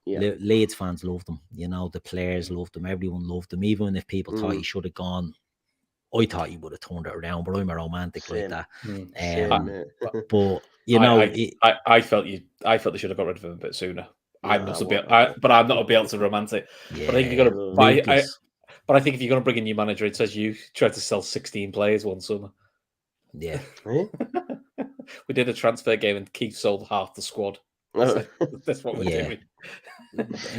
Leeds fans loved him. You know, the players loved him. Everyone loved him. Even if people thought he should have gone, I thought he would have turned it around. But I'm a romantic like that. But you know, I felt they should have got rid of him a bit sooner. But I'm not a Bielsa romantic. Yeah, but I think you're gonna but I think if you're gonna bring a new manager, it says you tried to sell 16 players one summer. Yeah. We did a transfer game and Keith sold half the squad. That's what we're doing.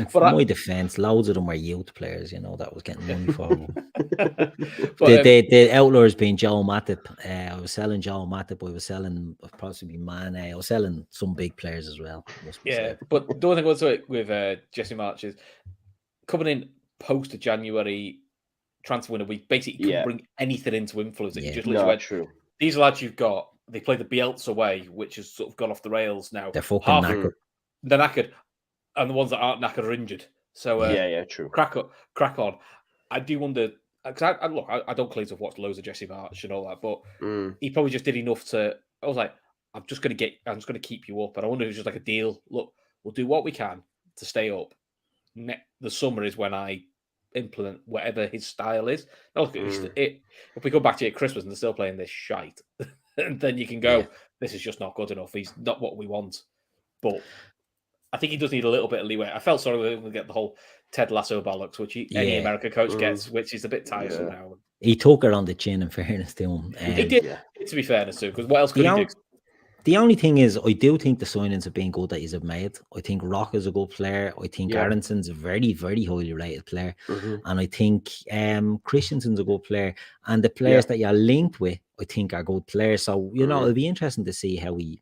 For my defence, loads of them were youth players, you know, that was getting money for them. The outlaws being Joel Matip. I was selling Joel Matip. I was selling possibly Mane. I was selling some big players as well. But the one thing I want to say with Jesse March is coming in post January transfer window, we basically couldn't bring anything into influence it. You just literally went, true. These lads you've got, they play the Bielsa way, which has sort of gone off the rails now. They're fucking knackered. They're knackered. And the ones that aren't knackered are injured. So true. Crack on. I do wonder, because I don't claim to have watched loads of Jesse March and all that, but he probably just did enough to. I was like, I'm just going to keep you up, and I wonder if it's just like a deal. Look, we'll do what we can to stay up. The summer is when I implement whatever his style is. Now, look, if we go back to at Christmas and they're still playing this shite, and then you can go, this is just not good enough. He's not what we want, but. I think he does need a little bit of leeway. I felt sorry we get the whole Ted Lasso bollocks, which any American coach gets, which is a bit tiresome now. He took her on the chin, in fairness to him. He did, to be fairness too, because what else could he do? The only thing is, I do think the signings have been good that he's made. I think Rock is a good player. I think Aronson's a very, very highly rated player. And I think Christensen's a good player. And the players that you're linked with, I think are good players. So, you know, it'll be interesting to see how he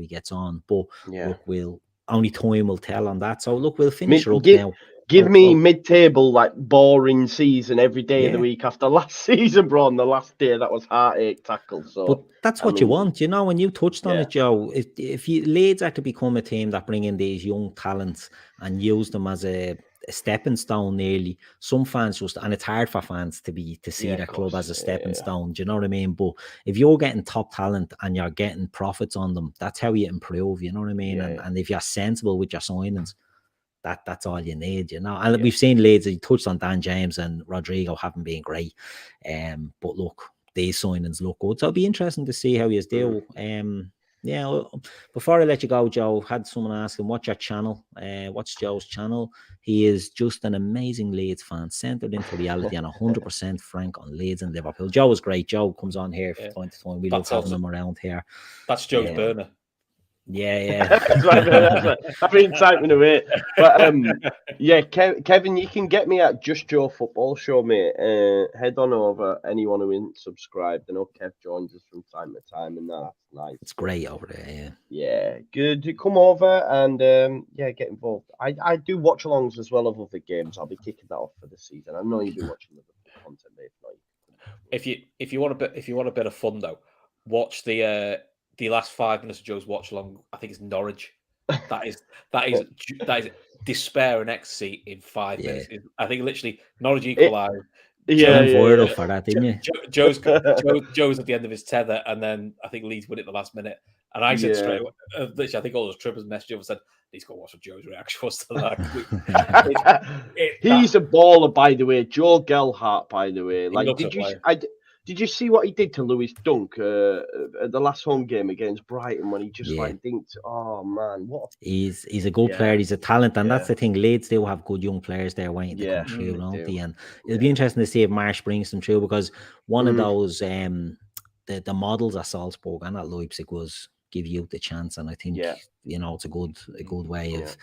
gets on. But look, only time will tell on that. So look, we'll finish her up now. Give me mid-table, like, boring season every day of the week after last season, bro. On the last day, that was heartache tackle. So, but that's what you want, you know. When you touched on it, Joe, if Leeds are to become a team that bring in these young talents and use them as a stepping stone, nearly, some fans and it's hard for fans to see their club as a stepping stone. Do you know what I mean? But if you're getting top talent and you're getting profits on them, that's how you improve. You know what I mean? And if you're sensible with your signings, that's all you need, you know. And we've seen Leeds, he touched on Dan James and Rodrigo haven't been great. But look, these signings look good. So it'll be interesting to see how he is do. Before I let you go, Joe, had someone asking, what's your channel? What's Joe's channel? He is just an amazing Leeds fan, centered into reality and 100% frank on Leeds and Liverpool. Joe is great. Joe comes on here from time to time. We love having him around here. That's Joe's burner. That's right. I've been typing away. But Kevin, you can get me at Just Joe Football Show, mate. Head on over. Anyone who isn't subscribed, I know Kev joins us from time to time, and that's nice. It's great over there. Yeah, good. Come over and get involved. I do watch alongs as well of other games. I'll be kicking that off for the season. I know you've been watching Liverpool content, mate. If you want a bit of fun though, watch the last 5 minutes of Joe's watch along. I think it's Norwich. That is despair and ecstasy in 5 minutes. I think literally Norwich equalised. Viral for that, didn't you? Joe's at the end of his tether, and then I think Leeds win it at the last minute. And I said straight away, literally, I think all those trippers messaged him and said, "He's got to watch what Joe's reaction was to that." He's a baller, by the way. Joe Gelhardt, by the way. Like, did you see what he did to Lewis Dunk at the last home game against Brighton when he just dinked? Oh man, he's a good player. He's a talent, and that's the thing. Leeds do have good young players there waiting to come through, don't they? And it'll be interesting to see if Marsh brings them through, because one of those the models at Salzburg and at Leipzig was give you the chance, and I think you know it's a good way of.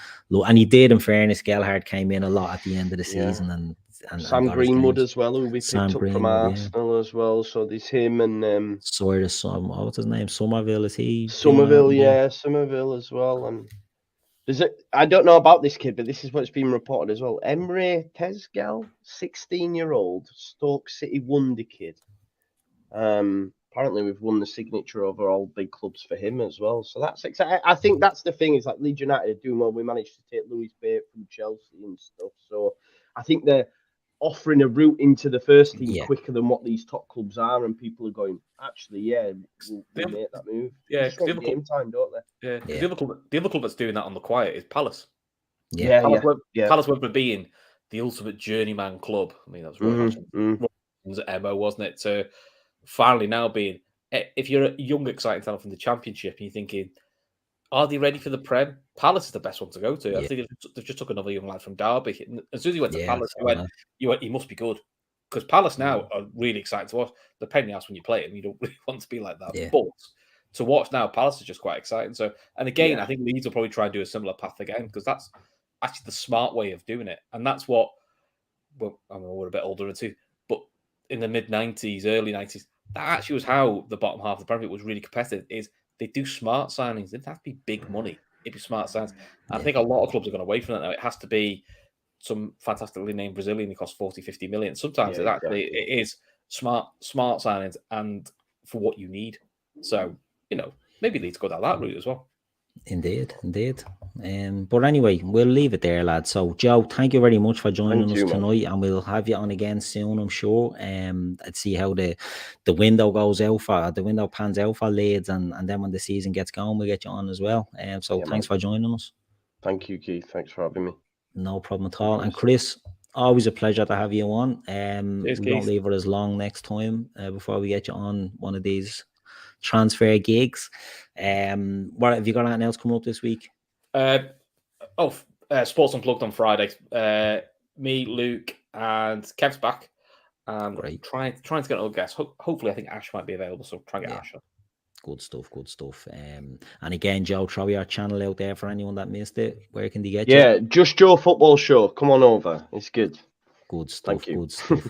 And he did, in fairness. Gelhardt came in a lot at the end of the season, and Sam Greenwood as well, who we picked up from Arsenal as well. So there's him and what's his name? Somerville, is he? Somerville as well. And I don't know about this kid, but this is what's been reported as well. Emre Tezgel, 16-year-old Stoke City wonder kid. Apparently we've won the signature over all big clubs for him as well. So that's exciting. I think that's the thing, is like Leeds United are doing well. We managed to take Louis Bate from Chelsea and stuff. So I think they're offering a route into the first team quicker than what these top clubs are, and people are going, actually, we'll make that move. Yeah, because game time, don't they? The other club that's doing that on the quiet is Palace. Palace went from being the ultimate journeyman club. I mean, that was really much MO, wasn't it? To finally now being, if you're a young, exciting talent from the Championship and you're thinking, are they ready for the Prem? Palace is the best one to go to. I think they've just took another young lad from Derby. And as soon as he went to Palace, you went, he must be good. Because Palace now are really exciting to watch. The penny house when you play it, and you don't really want to be like that. But to watch now, Palace is just quite exciting. So, and again, I think Leeds will probably try and do a similar path again, because that's actually the smart way of doing it. And that's what, well, I mean, we're a bit older too, but in the mid-90s, early 90s, that actually was how the bottom half of the Premier League was really competitive, is they do smart signings. It didn't have to be big money. It'd be smart signings. I think a lot of clubs are going away from that now. It has to be some fantastically named Brazilian who costs 40, 50 million. Sometimes it is smart signings and for what you need. So, maybe Leeds go down that route as well. Indeed. But anyway, we'll leave it there, lads. So, Joe, thank you very much for joining us tonight, and we'll have you on again soon, I'm sure. Let's see how the window goes out the window pans out for Leeds, and then when the season gets going, we'll get you on as well. Thanks for joining us. Thank you, Keith. Thanks for having me. No problem at all. And Chris, always a pleasure to have you on. We don't leave it as long next time before we get you on one of these transfer gigs. What have you got anything else coming up this week? Sports Unplugged on Friday. Me, Luke, and Kev's back, Great. Trying to get another guest. Hopefully, I think Ash might be available, so try and get Ash on. Good stuff. And again, Joe, throw your channel out there for anyone that missed it. Where can they get you? Yeah, Just Joe Football Show. Come on over. It's good. Good stuff. Thank you. Good stuff.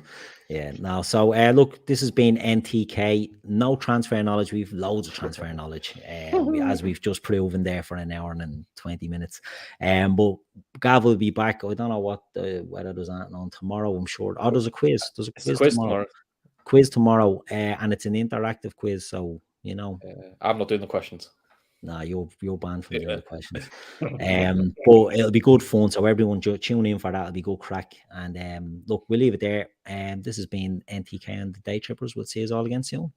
Yeah. Now, so look, this has been NTK. No transfer knowledge. We've loads of transfer knowledge, as we've just proven there for an hour and 20 minutes. But Gav will be back. I don't know what whether there's anything on tomorrow. I'm sure. Oh, there's a quiz. There's a quiz tomorrow. Quiz tomorrow, and it's an interactive quiz. So you know, I'm not doing the questions. Nah, you're banned from the other questions. But it'll be good fun. So everyone tune in for that. It'll be good crack. And look, we'll leave it there. This has been NTK and the Daytrippers. We'll see you all again soon.